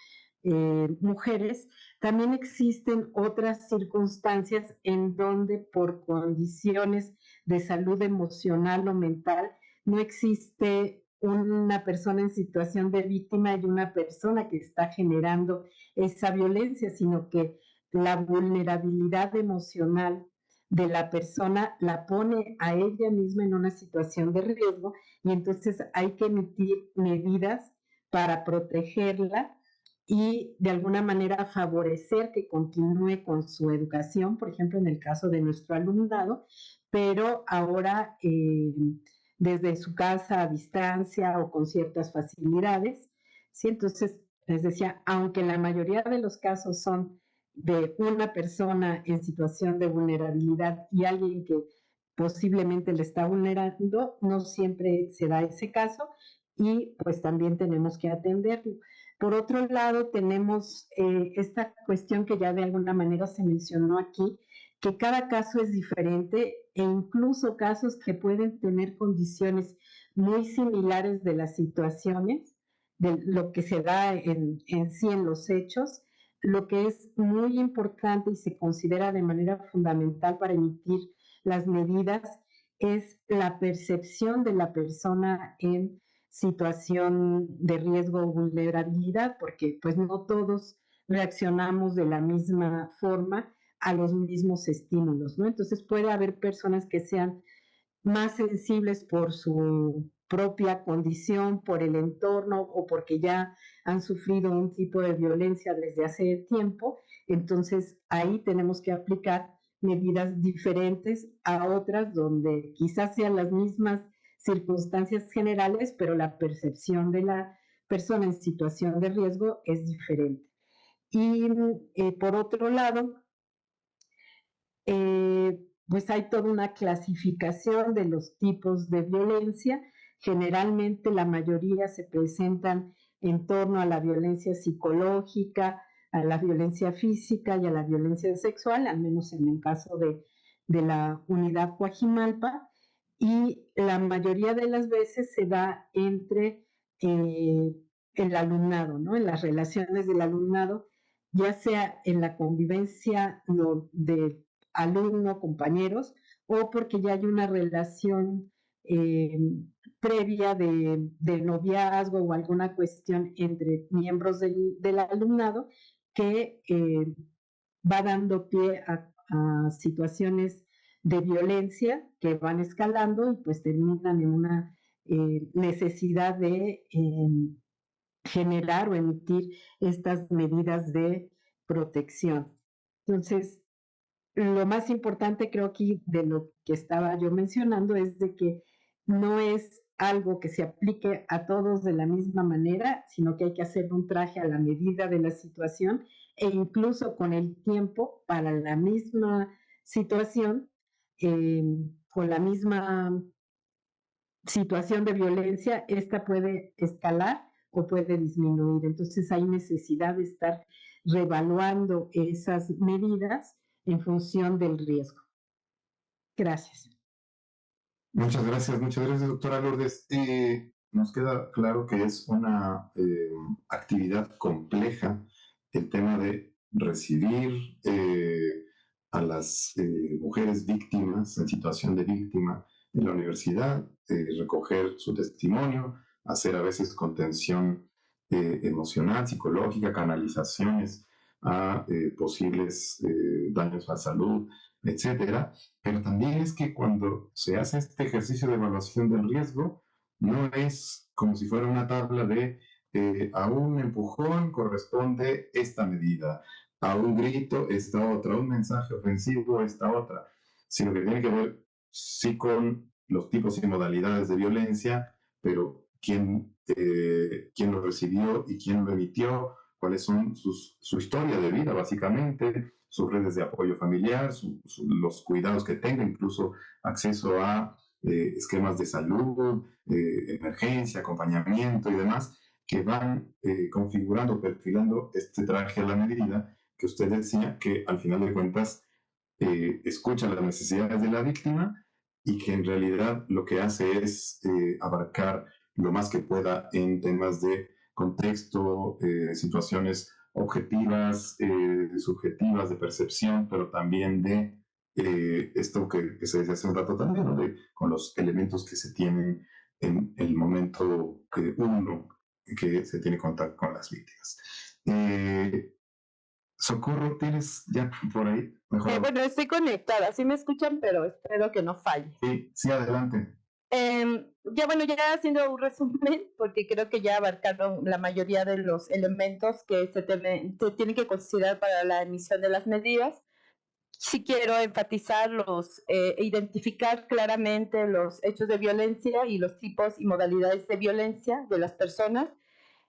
mujeres, también existen otras circunstancias en donde por condiciones de salud emocional o mental no existe una persona en situación de víctima y una persona que está generando esa violencia, sino que la vulnerabilidad emocional de la persona la pone a ella misma en una situación de riesgo y entonces hay que emitir medidas para protegerla y de alguna manera favorecer que continúe con su educación, por ejemplo, en el caso de nuestro alumnado, pero ahora desde su casa a distancia o con ciertas facilidades. ¿Sí? Entonces, les decía, aunque la mayoría de los casos son de una persona en situación de vulnerabilidad y alguien que posiblemente le está vulnerando, no siempre se da ese caso y pues también tenemos que atenderlo. Por otro lado, tenemos esta cuestión que ya de alguna manera se mencionó aquí, que cada caso es diferente e incluso casos que pueden tener condiciones muy similares de las situaciones, de lo que se da en sí en los hechos. Lo que es muy importante y se considera de manera fundamental para emitir las medidas es la percepción de la persona en situación de riesgo o vulnerabilidad, porque pues no todos reaccionamos de la misma forma a los mismos estímulos, ¿no? Entonces puede haber personas que sean más sensibles por su propia condición, por el entorno o porque ya han sufrido un tipo de violencia desde hace tiempo, entonces ahí tenemos que aplicar medidas diferentes a otras donde quizás sean las mismas circunstancias generales, pero la percepción de la persona en situación de riesgo es diferente. Y por otro lado, pues hay toda una clasificación de los tipos de violencia. Generalmente la mayoría se presentan en torno a la violencia psicológica, a la violencia física y a la violencia sexual, al menos en el caso de la unidad Coajimalpa, y la mayoría de las veces se da entre el alumnado, ¿no? En las relaciones del alumnado, ya sea en la convivencia de alumno, compañeros, o porque ya hay una relación eh, previa de noviazgo o alguna cuestión entre miembros del alumnado que va dando pie a situaciones de violencia que van escalando y pues terminan en una necesidad de generar o emitir estas medidas de protección. Entonces, lo más importante creo aquí de lo que estaba yo mencionando es de que no es algo que se aplique a todos de la misma manera, sino que hay que hacer un traje a la medida de la situación e incluso con el tiempo para la misma situación, con la misma situación de violencia, esta puede escalar o puede disminuir. Entonces hay necesidad de estar reevaluando esas medidas en función del riesgo. Gracias. Muchas gracias, doctora Lourdes. Nos queda claro que es una actividad compleja el tema de recibir a las mujeres víctimas en situación de víctima en la universidad, recoger su testimonio, hacer a veces contención emocional, psicológica, canalizaciones a posibles daños a la salud, etcétera. Pero también es que cuando se hace este ejercicio de evaluación del riesgo, no es como si fuera una tabla de a un empujón corresponde esta medida, a un grito esta otra, a un mensaje ofensivo esta otra, sino que tiene que ver sí con los tipos y modalidades de violencia, pero quién lo recibió y quién lo emitió, cuáles son su historia de vida, básicamente, sus redes de apoyo familiar, los cuidados que tenga, incluso acceso a esquemas de salud, emergencia, acompañamiento y demás, que van configurando, perfilando este traje a la medida que usted decía, que al final de cuentas escucha las necesidades de la víctima y que en realidad lo que hace es abarcar lo más que pueda en temas de contexto, situaciones objetivas, subjetivas, de percepción, pero también de esto que se decía hace un rato también, ¿no? Con los elementos que se tienen en el momento que uno que se tiene contacto con las víctimas. Socorro, ¿tienes ya por ahí? Mejor. Bueno, estoy conectada, sí me escuchan, pero espero que no falle. Sí, adelante. Ya bueno, ya haciendo un resumen, porque creo que ya abarcaron la mayoría de los elementos que se tienen que considerar para la emisión de las medidas. Sí quiero enfatizar identificar claramente los hechos de violencia y los tipos y modalidades de violencia de las personas.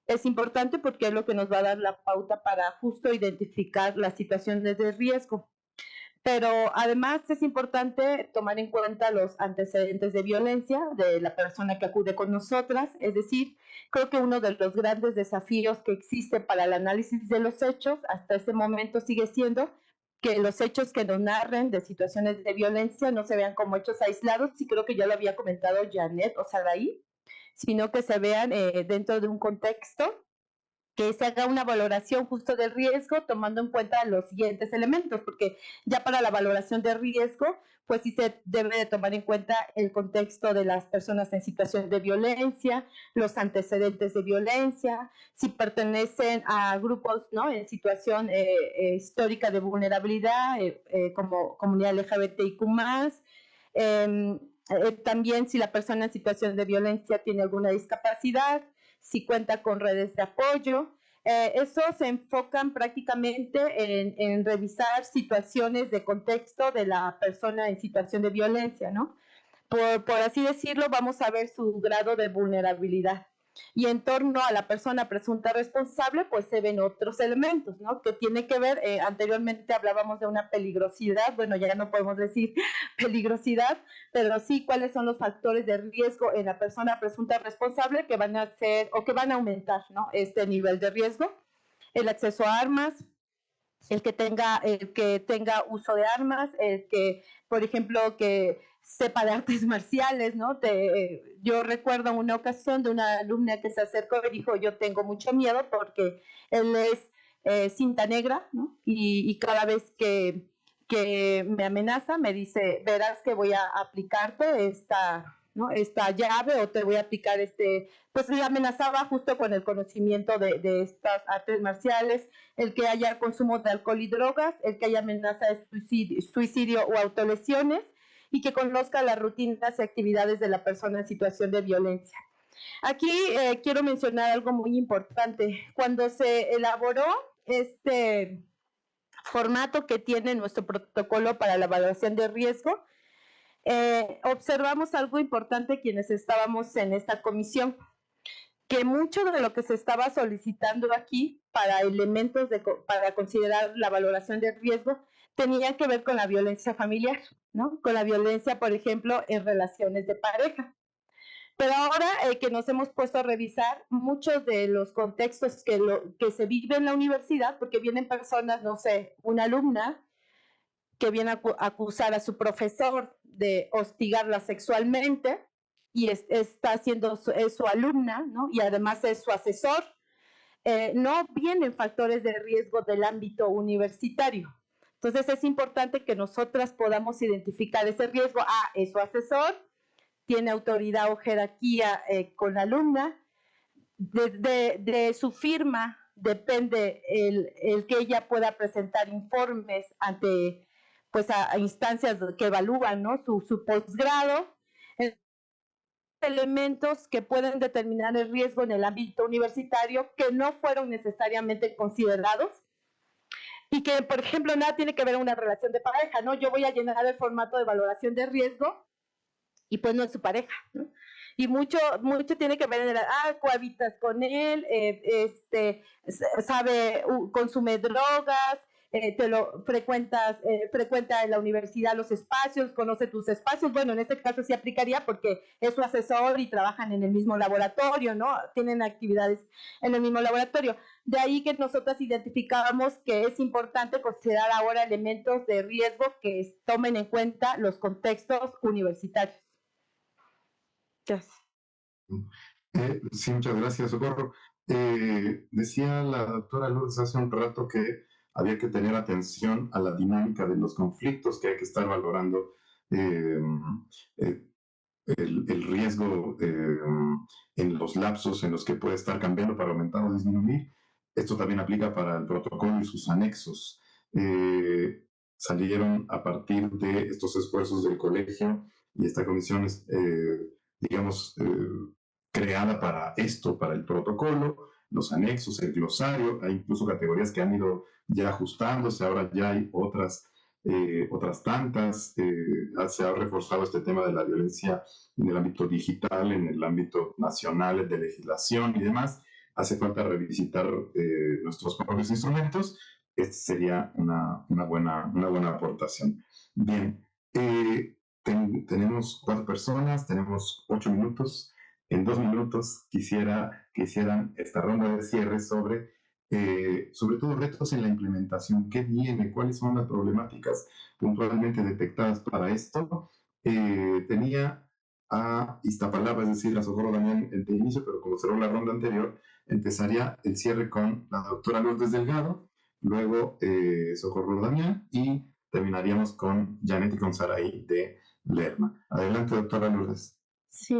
Es importante porque es lo que nos va a dar la pauta para justo identificar las situaciones de riesgo. Pero además es importante tomar en cuenta los antecedentes de violencia de la persona que acude con nosotras. Es decir, creo que uno de los grandes desafíos que existe para el análisis de los hechos hasta este momento sigue siendo que los hechos que nos narren de situaciones de violencia no se vean como hechos aislados, y creo que ya lo había comentado Janet o Saraí, sino que se vean dentro de un contexto, que se haga una valoración justo del riesgo tomando en cuenta los siguientes elementos, porque ya para la valoración de riesgo, pues sí se debe de tomar en cuenta el contexto de las personas en situación de violencia, los antecedentes de violencia, si pertenecen a grupos, ¿no?, en situación histórica de vulnerabilidad, como comunidad LGBTIQ+, también si la persona en situación de violencia tiene alguna discapacidad, si cuenta con redes de apoyo. Eso se enfocan prácticamente en revisar situaciones de contexto de la persona en situación de violencia, ¿no? Por así decirlo, vamos a ver su grado de vulnerabilidad. Y en torno a la persona presunta responsable, pues se ven otros elementos, ¿no?, que tiene que ver, anteriormente hablábamos de una peligrosidad, bueno, ya no podemos decir peligrosidad, pero sí cuáles son los factores de riesgo en la persona presunta responsable que van a hacer o que van a aumentar, ¿no?, este nivel de riesgo. El acceso a armas, el que tenga uso de armas, el que, por ejemplo, que sepa de artes marciales, ¿no? Yo recuerdo una ocasión de una alumna que se acercó y dijo, yo tengo mucho miedo porque él es cinta negra, ¿no? Y cada vez que me amenaza, me dice, verás que voy a aplicarte esta llave, o te voy a aplicar pues le amenazaba justo con el conocimiento de estas artes marciales, el que haya consumo de alcohol y drogas, el que haya amenaza de suicidio o autolesiones, y que conozca las rutinas y actividades de la persona en situación de violencia. Aquí quiero mencionar algo muy importante. Cuando se elaboró este formato que tiene nuestro protocolo para la evaluación de riesgo, observamos algo importante quienes estábamos en esta comisión, que mucho de lo que se estaba solicitando aquí para elementos para considerar la valoración de riesgo tenía que ver con la violencia familiar, ¿no? Con la violencia, por ejemplo, en relaciones de pareja. Pero ahora que nos hemos puesto a revisar muchos de los contextos que se vive en la universidad, porque vienen personas, no sé, una alumna que viene a acusar a su profesor de hostigarla sexualmente, y está siendo es su alumna, ¿no?, y además es su asesor. No vienen factores de riesgo del ámbito universitario. Entonces es importante que nosotras podamos identificar ese riesgo. Es su asesor, tiene autoridad o jerarquía con la alumna, de su firma depende el que ella pueda presentar informes ante, pues, a instancias que evalúan, ¿no?, su posgrado, elementos que pueden determinar el riesgo en el ámbito universitario que no fueron necesariamente considerados, y que, por ejemplo, nada tiene que ver una relación de pareja, ¿no? Yo voy a llenar el formato de valoración de riesgo y pues no es su pareja, ¿no? Y mucho tiene que ver en cohabitas con él, consume drogas, frecuenta en la universidad los espacios, conoce tus espacios. Bueno, en este caso sí aplicaría porque es su asesor y trabajan en el mismo laboratorio, ¿no? Tienen actividades en el mismo laboratorio. De ahí que nosotras identificábamos que es importante considerar ahora elementos de riesgo que tomen en cuenta los contextos universitarios. Sí, muchas gracias, Socorro. Decía la doctora Lourdes hace un rato que había que tener atención a la dinámica de los conflictos, que hay que estar valorando el riesgo en los lapsos en los que puede estar cambiando para aumentar o disminuir. Esto también aplica para el protocolo y sus anexos. Salieron a partir de estos esfuerzos del colegio y esta comisión es, digamos, creada para esto, para el protocolo, los anexos, el glosario. Hay incluso categorías que han ido ya ajustándose, ahora ya hay otras tantas. Se ha reforzado este tema de la violencia en el ámbito digital, en el ámbito nacional de legislación y demás. Hace falta revisitar nuestros propios instrumentos. Esta sería una buena aportación. Bien, tenemos 4 personas, tenemos 8 minutos. En 2 minutos quisieran esta ronda de cierre sobre todo retos en la implementación. ¿Qué viene? ¿Cuáles son las problemáticas puntualmente detectadas para esto? Tenía a Iztapalapa, es decir, a Socorro Damián de inicio, pero como cerró la ronda anterior, empezaría el cierre con la doctora Lourdes Delgado, luego Socorro Damián y terminaríamos con Janet Gonzaraí de Lerma. Adelante, doctora Lourdes. Sí,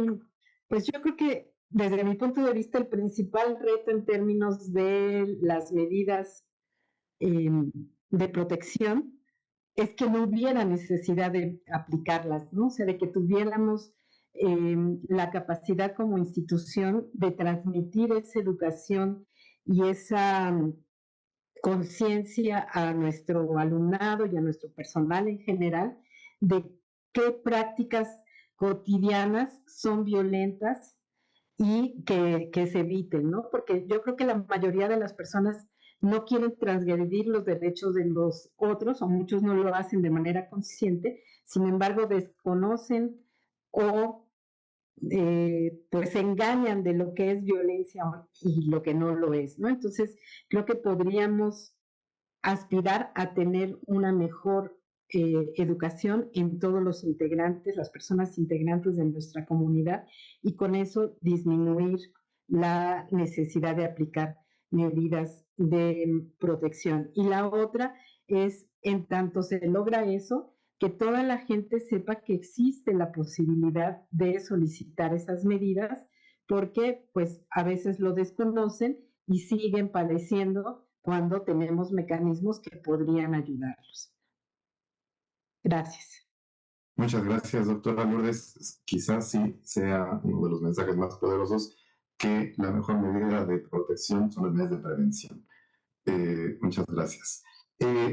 pues yo creo que desde mi punto de vista el principal reto en términos de las medidas de protección es que no hubiera necesidad de aplicarlas, ¿no? O sea, de que tuviéramos la capacidad como institución de transmitir esa educación y esa conciencia a nuestro alumnado y a nuestro personal en general de qué prácticas cotidianas son violentas y que se eviten, ¿no? Porque yo creo que la mayoría de las personas no quieren transgredir los derechos de los otros, o muchos no lo hacen de manera consciente, sin embargo desconocen o pues se engañan de lo que es violencia y lo que no lo es, ¿no? Entonces, creo que podríamos aspirar a tener una mejor educación en todos los integrantes, las personas integrantes de nuestra comunidad, y con eso disminuir la necesidad de aplicar medidas de protección. Y la otra es, en tanto se logra eso, que toda la gente sepa que existe la posibilidad de solicitar esas medidas, porque pues a veces lo desconocen y siguen padeciendo cuando tenemos mecanismos que podrían ayudarlos. Gracias. Muchas gracias, doctora Lourdes. Quizás sí sea uno de los mensajes más poderosos que la mejor medida de protección son las medidas de prevención. Muchas gracias.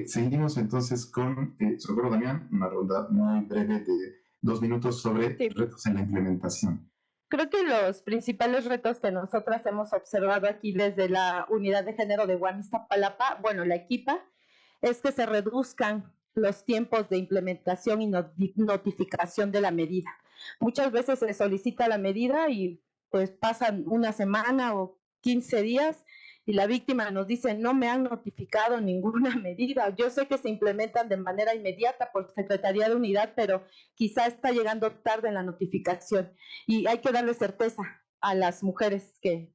Seguimos entonces con Socorro Damián, una ronda muy breve de 2 minutos sobre retos en la implementación. Creo que los principales retos que nosotras hemos observado aquí desde la unidad de género de Iztapalapa, bueno, la equipa, es que se reduzcan los tiempos de implementación y notificación de la medida. Muchas veces se solicita la medida y pues pasan una semana o 15 días y la víctima nos dice no me han notificado ninguna medida. Yo sé que se implementan de manera inmediata por Secretaría de Unidad, pero quizá está llegando tarde en la notificación y hay que darle certeza a las mujeres que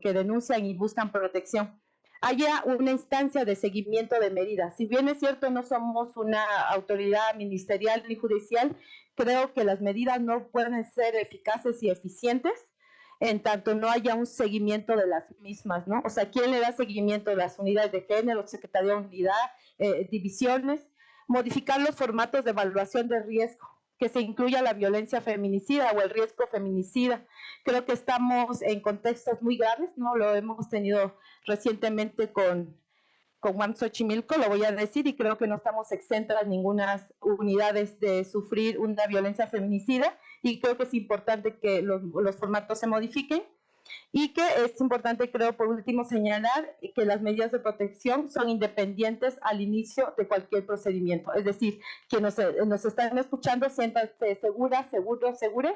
denuncian y buscan protección. Haya una instancia de seguimiento de medidas. Si bien es cierto, no somos una autoridad ministerial ni judicial, creo que las medidas no pueden ser eficaces y eficientes en tanto no haya un seguimiento de las mismas, ¿no? O sea, ¿quién le da seguimiento a las unidades de género, Secretaría de Unidad, divisiones? Modificar los formatos de evaluación de riesgo, que se incluya la violencia feminicida o el riesgo feminicida. Creo que estamos en contextos muy graves, ¿no? Lo hemos tenido recientemente con Xochimilco, lo voy a decir, y creo que no estamos exentas ninguna unidades de sufrir una violencia feminicida, y creo que es importante que los formatos se modifiquen, y que es importante, creo, por último, señalar que las medidas de protección son independientes al inicio de cualquier procedimiento. Es decir, que nos están escuchando, siéntanse seguras, seguros, seguras,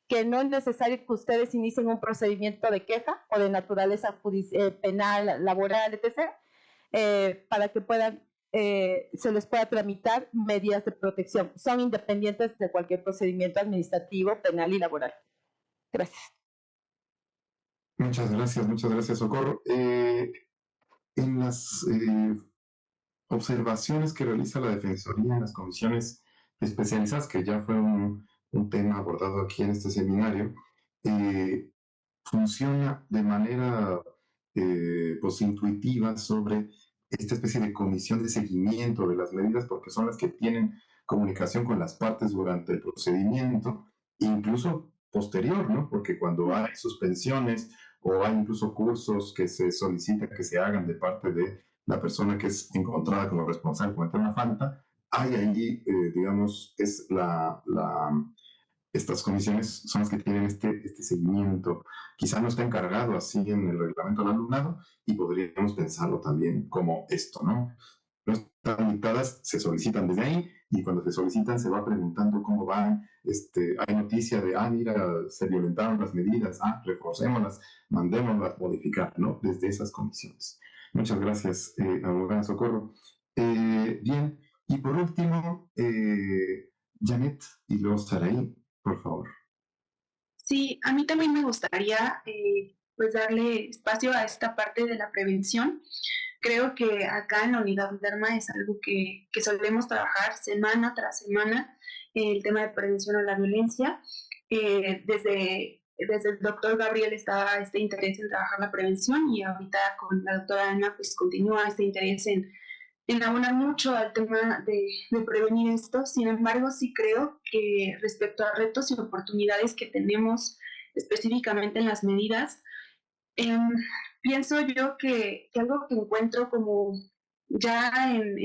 que no es necesario que ustedes inicien un procedimiento de queja o de naturaleza penal, laboral, etc., para que se les pueda tramitar medidas de protección. Son independientes de cualquier procedimiento administrativo, penal y laboral. Gracias. Muchas gracias, Socorro. En las observaciones que realiza la Defensoría en las comisiones especializadas, que ya fue un tema abordado aquí en este seminario, funciona de manera pues, intuitiva sobre esta especie de comisión de seguimiento de las medidas, porque son las que tienen comunicación con las partes durante el procedimiento, incluso posterior, ¿no? Porque cuando hay suspensiones o hay incluso cursos que se solicita que se hagan de parte de la persona que es encontrada como responsable de cometer una falta, hay ahí, digamos, es estas comisiones son las que tienen este seguimiento. Quizá no está encargado así en el reglamento del alumnado y podríamos pensarlo también como esto, ¿no? No están dictadas, se solicitan desde ahí y cuando se solicitan se va preguntando cómo van, hay noticia de, mira, se violentaron las medidas, reforcémoslas, mandémoslas modificar, ¿no? Desde esas comisiones. Muchas gracias, abogada Socorro. Bien, y por último, Janet y luego Saraí, por favor. Sí, a mí también me gustaría pues darle espacio a esta parte de la prevención. Creo que acá en la unidad Derma es algo que solemos trabajar semana tras semana, el tema de prevención a la violencia. Desde el doctor Gabriel estaba este interés en trabajar la prevención y ahorita con la doctora Ana pues continúa este interés en abonar mucho al tema de prevenir esto. Sin embargo, sí creo que respecto a retos y oportunidades que tenemos específicamente en las medidas, eh, pienso yo que algo que encuentro como ya en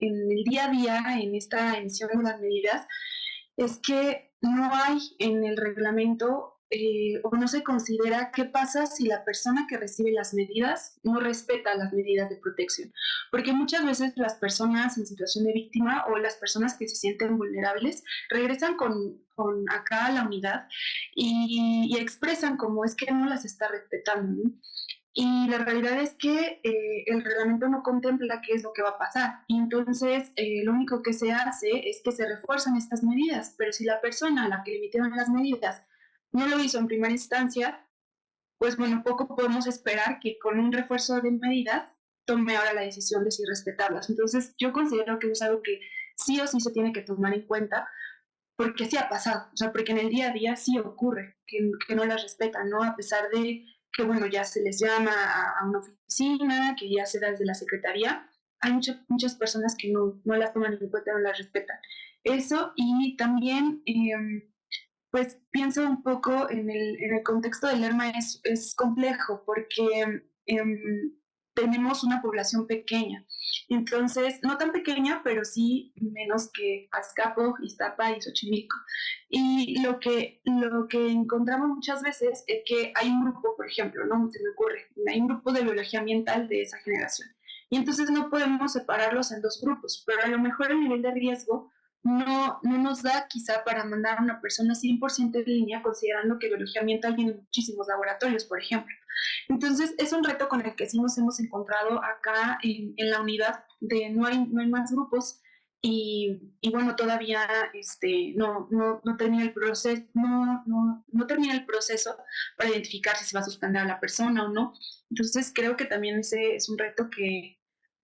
el día a día, en esta emisión de las medidas, es que no hay en el reglamento o no se considera qué pasa si la persona que recibe las medidas no respeta las medidas de protección. Porque muchas veces las personas en situación de víctima o las personas que se sienten vulnerables regresan con acá a la unidad y expresan como es que no las está respetando, ¿no? Y la realidad es que el reglamento no contempla qué es lo que va a pasar. Y entonces lo único que se hace es que se refuerzan estas medidas. Pero si la persona a la que le emitieron las medidas no lo hizo en primera instancia, pues bueno, poco podemos esperar que con un refuerzo de medidas tome ahora la decisión de si respetarlas. Entonces yo considero que es algo que sí o sí se tiene que tomar en cuenta porque sí ha pasado, o sea, porque en el día a día sí ocurre que no las respetan, ¿no? A pesar de que, bueno, ya se les llama a una oficina, que ya se da desde la secretaría, hay muchas personas que no las toman en cuenta, no las respetan. Eso y también, pues pienso un poco en el contexto del Lerma es complejo porque tenemos una población pequeña. Entonces, no tan pequeña, pero sí menos que Azcapo, Iztapa y Xochimilco. Y lo que encontramos muchas veces es que hay un grupo, por ejemplo, ¿no? Se me ocurre, hay un grupo de biología ambiental de esa generación. Y entonces no podemos separarlos en dos grupos, pero a lo mejor el nivel de riesgo no nos da quizá para mandar a una persona 100% en línea, considerando que biología ambiental tiene muchísimos laboratorios, por ejemplo. Entonces, es un reto con el que sí nos hemos encontrado acá la unidad de no hay más grupos y bueno, todavía no termina el proceso, no termina el proceso para identificar si se va a suspender a la persona o no. Entonces, creo que también ese es un reto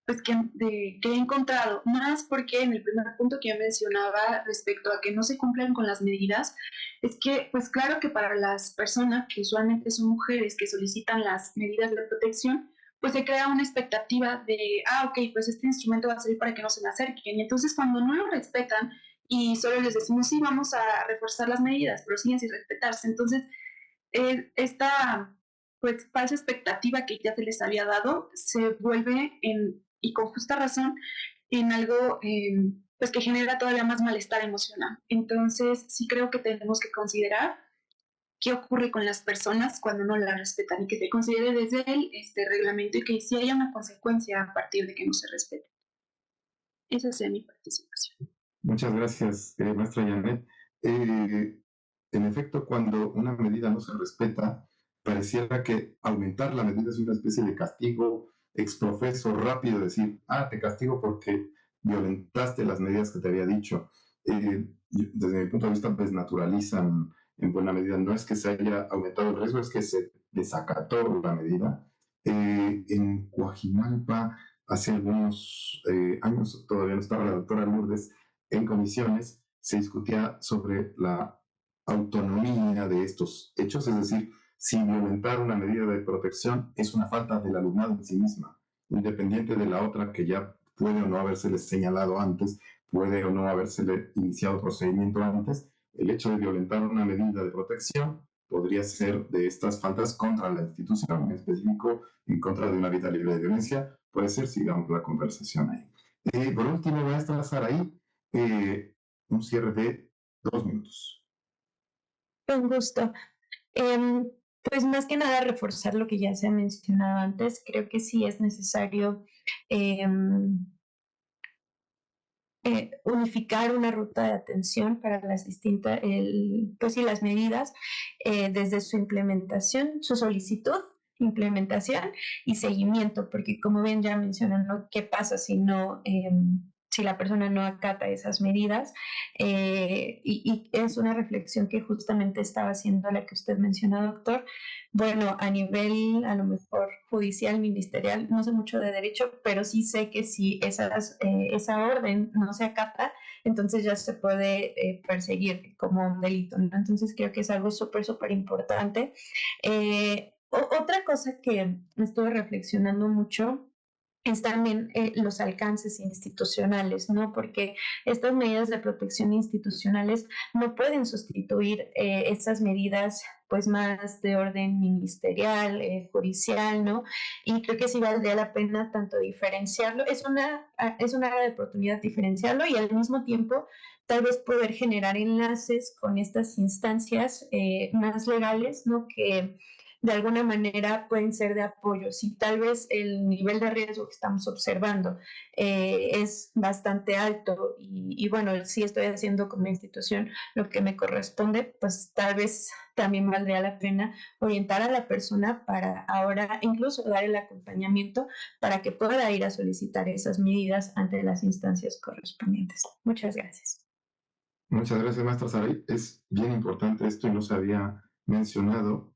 pues que he encontrado, más porque en el primer punto que yo mencionaba respecto a que no se cumplan con las medidas, es que, pues claro que para las personas que usualmente son mujeres que solicitan las medidas de protección, pues se crea una expectativa de, ok, pues este instrumento va a servir para que no se me acerquen. Y entonces cuando no lo respetan y solo les decimos, sí, vamos a reforzar las medidas, pero siguen sin respetarse, entonces esta pues falsa expectativa que ya se les había dado se vuelve y con justa razón en algo pues que genera todavía más malestar emocional. Entonces sí creo que tenemos que considerar qué ocurre con las personas cuando no la respetan y que se considere desde el reglamento y que sí haya una consecuencia a partir de que no se respete. Esa es mi participación. Muchas gracias, maestra Janet. En efecto, cuando una medida no se respeta, pareciera que aumentar la medida es una especie de castigo exprofeso rápido, decir, te castigo porque violentaste las medidas que te había dicho. Desde mi punto de vista, pues naturalizan en buena medida. No es que se haya aumentado el riesgo, es que se desacató la medida. En Coajimalpa, hace algunos años, todavía no estaba la doctora Lourdes, en comisiones se discutía sobre la autonomía de estos hechos, es decir, si violentar una medida de protección es una falta del alumnado en sí misma, independiente de la otra que ya puede o no habérsele señalado antes, puede o no habérsele iniciado procedimiento antes, el hecho de violentar una medida de protección podría ser de estas faltas contra la institución, en específico en contra de una vida libre de violencia. Puede ser, sigamos la conversación ahí. Por último, maestra Saraí, un cierre de 2 minutos. Con gusto. Pues más que nada reforzar lo que ya se ha mencionado antes, creo que sí es necesario unificar una ruta de atención para las distintas, pues sí, las medidas desde su implementación, su solicitud, implementación y seguimiento, porque como bien ya mencionan, ¿no? ¿Qué pasa si no, si la persona no acata esas medidas? Y es una reflexión que justamente estaba haciendo la que usted mencionó, doctor. Bueno, a nivel a lo mejor judicial, ministerial, no sé mucho de derecho, pero sí sé que si esa orden no se acata, entonces ya se puede perseguir como un delito, ¿no? Entonces creo que es algo súper, súper importante. Otra cosa que estuve reflexionando mucho es también los alcances institucionales, ¿no? Porque estas medidas de protección institucionales no pueden sustituir estas medidas pues más de orden ministerial, judicial, ¿no? Y creo que sí valdría la pena tanto diferenciarlo, es una área de oportunidad diferenciarlo y al mismo tiempo tal vez poder generar enlaces con estas instancias más legales, ¿no? Que de alguna manera pueden ser de apoyo. Si tal vez el nivel de riesgo que estamos observando es bastante alto y bueno, si estoy haciendo como institución lo que me corresponde, pues tal vez también valdría la pena orientar a la persona para ahora incluso dar el acompañamiento para que pueda ir a solicitar esas medidas ante las instancias correspondientes. Muchas gracias. Muchas gracias, maestra Saray. Es bien importante esto y no se había mencionado.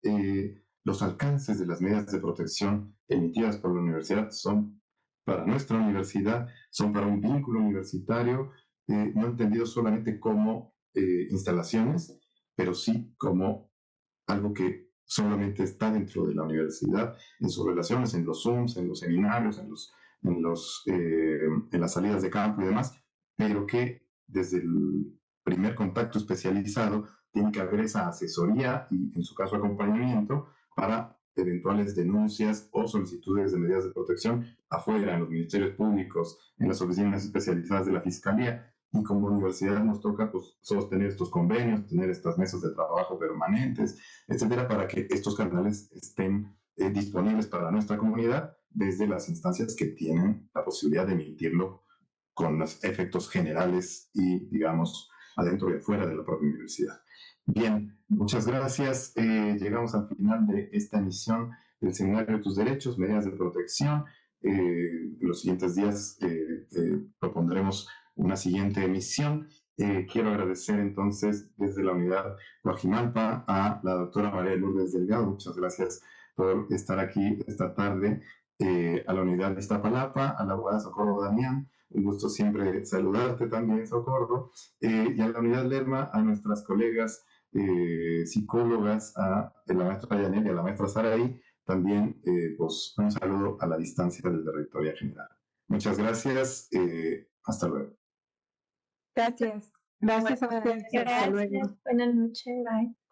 Los alcances de las medidas de protección emitidas por la universidad son para nuestra universidad, son para un vínculo universitario, no entendido solamente como instalaciones, pero sí como algo que solamente está dentro de la universidad, en sus relaciones, en los Zooms, en los seminarios, en las salidas de campo y demás, pero que desde el primer contacto especializado tiene que haber esa asesoría y, en su caso, acompañamiento para eventuales denuncias o solicitudes de medidas de protección afuera, en los ministerios públicos, en las oficinas especializadas de la Fiscalía. Y como universidad nos toca pues, sostener estos convenios, tener estas mesas de trabajo permanentes, etcétera, para que estos canales estén disponibles para nuestra comunidad desde las instancias que tienen la posibilidad de emitirlo con los efectos generales y, digamos, adentro y afuera de la propia universidad. Bien, muchas gracias. Llegamos al final de esta emisión del Seminario de Tus Derechos, Medidas de Protección. En los siguientes días propondremos una siguiente emisión. Quiero agradecer entonces desde la unidad Guajimalpa a la doctora María Lourdes Delgado. Muchas gracias por estar aquí esta tarde. A la unidad de Iztapalapa, a la abogada Socorro Damián. Un gusto siempre saludarte también, Socorro. Y a la unidad Lerma, a nuestras colegas psicólogas, a la maestra Yanel y a la maestra Saraí. También pues, un saludo a la distancia desde la Rectoría General. Muchas gracias. Hasta luego. Gracias. Gracias a ustedes. Hasta luego. Buenas noches. Bye.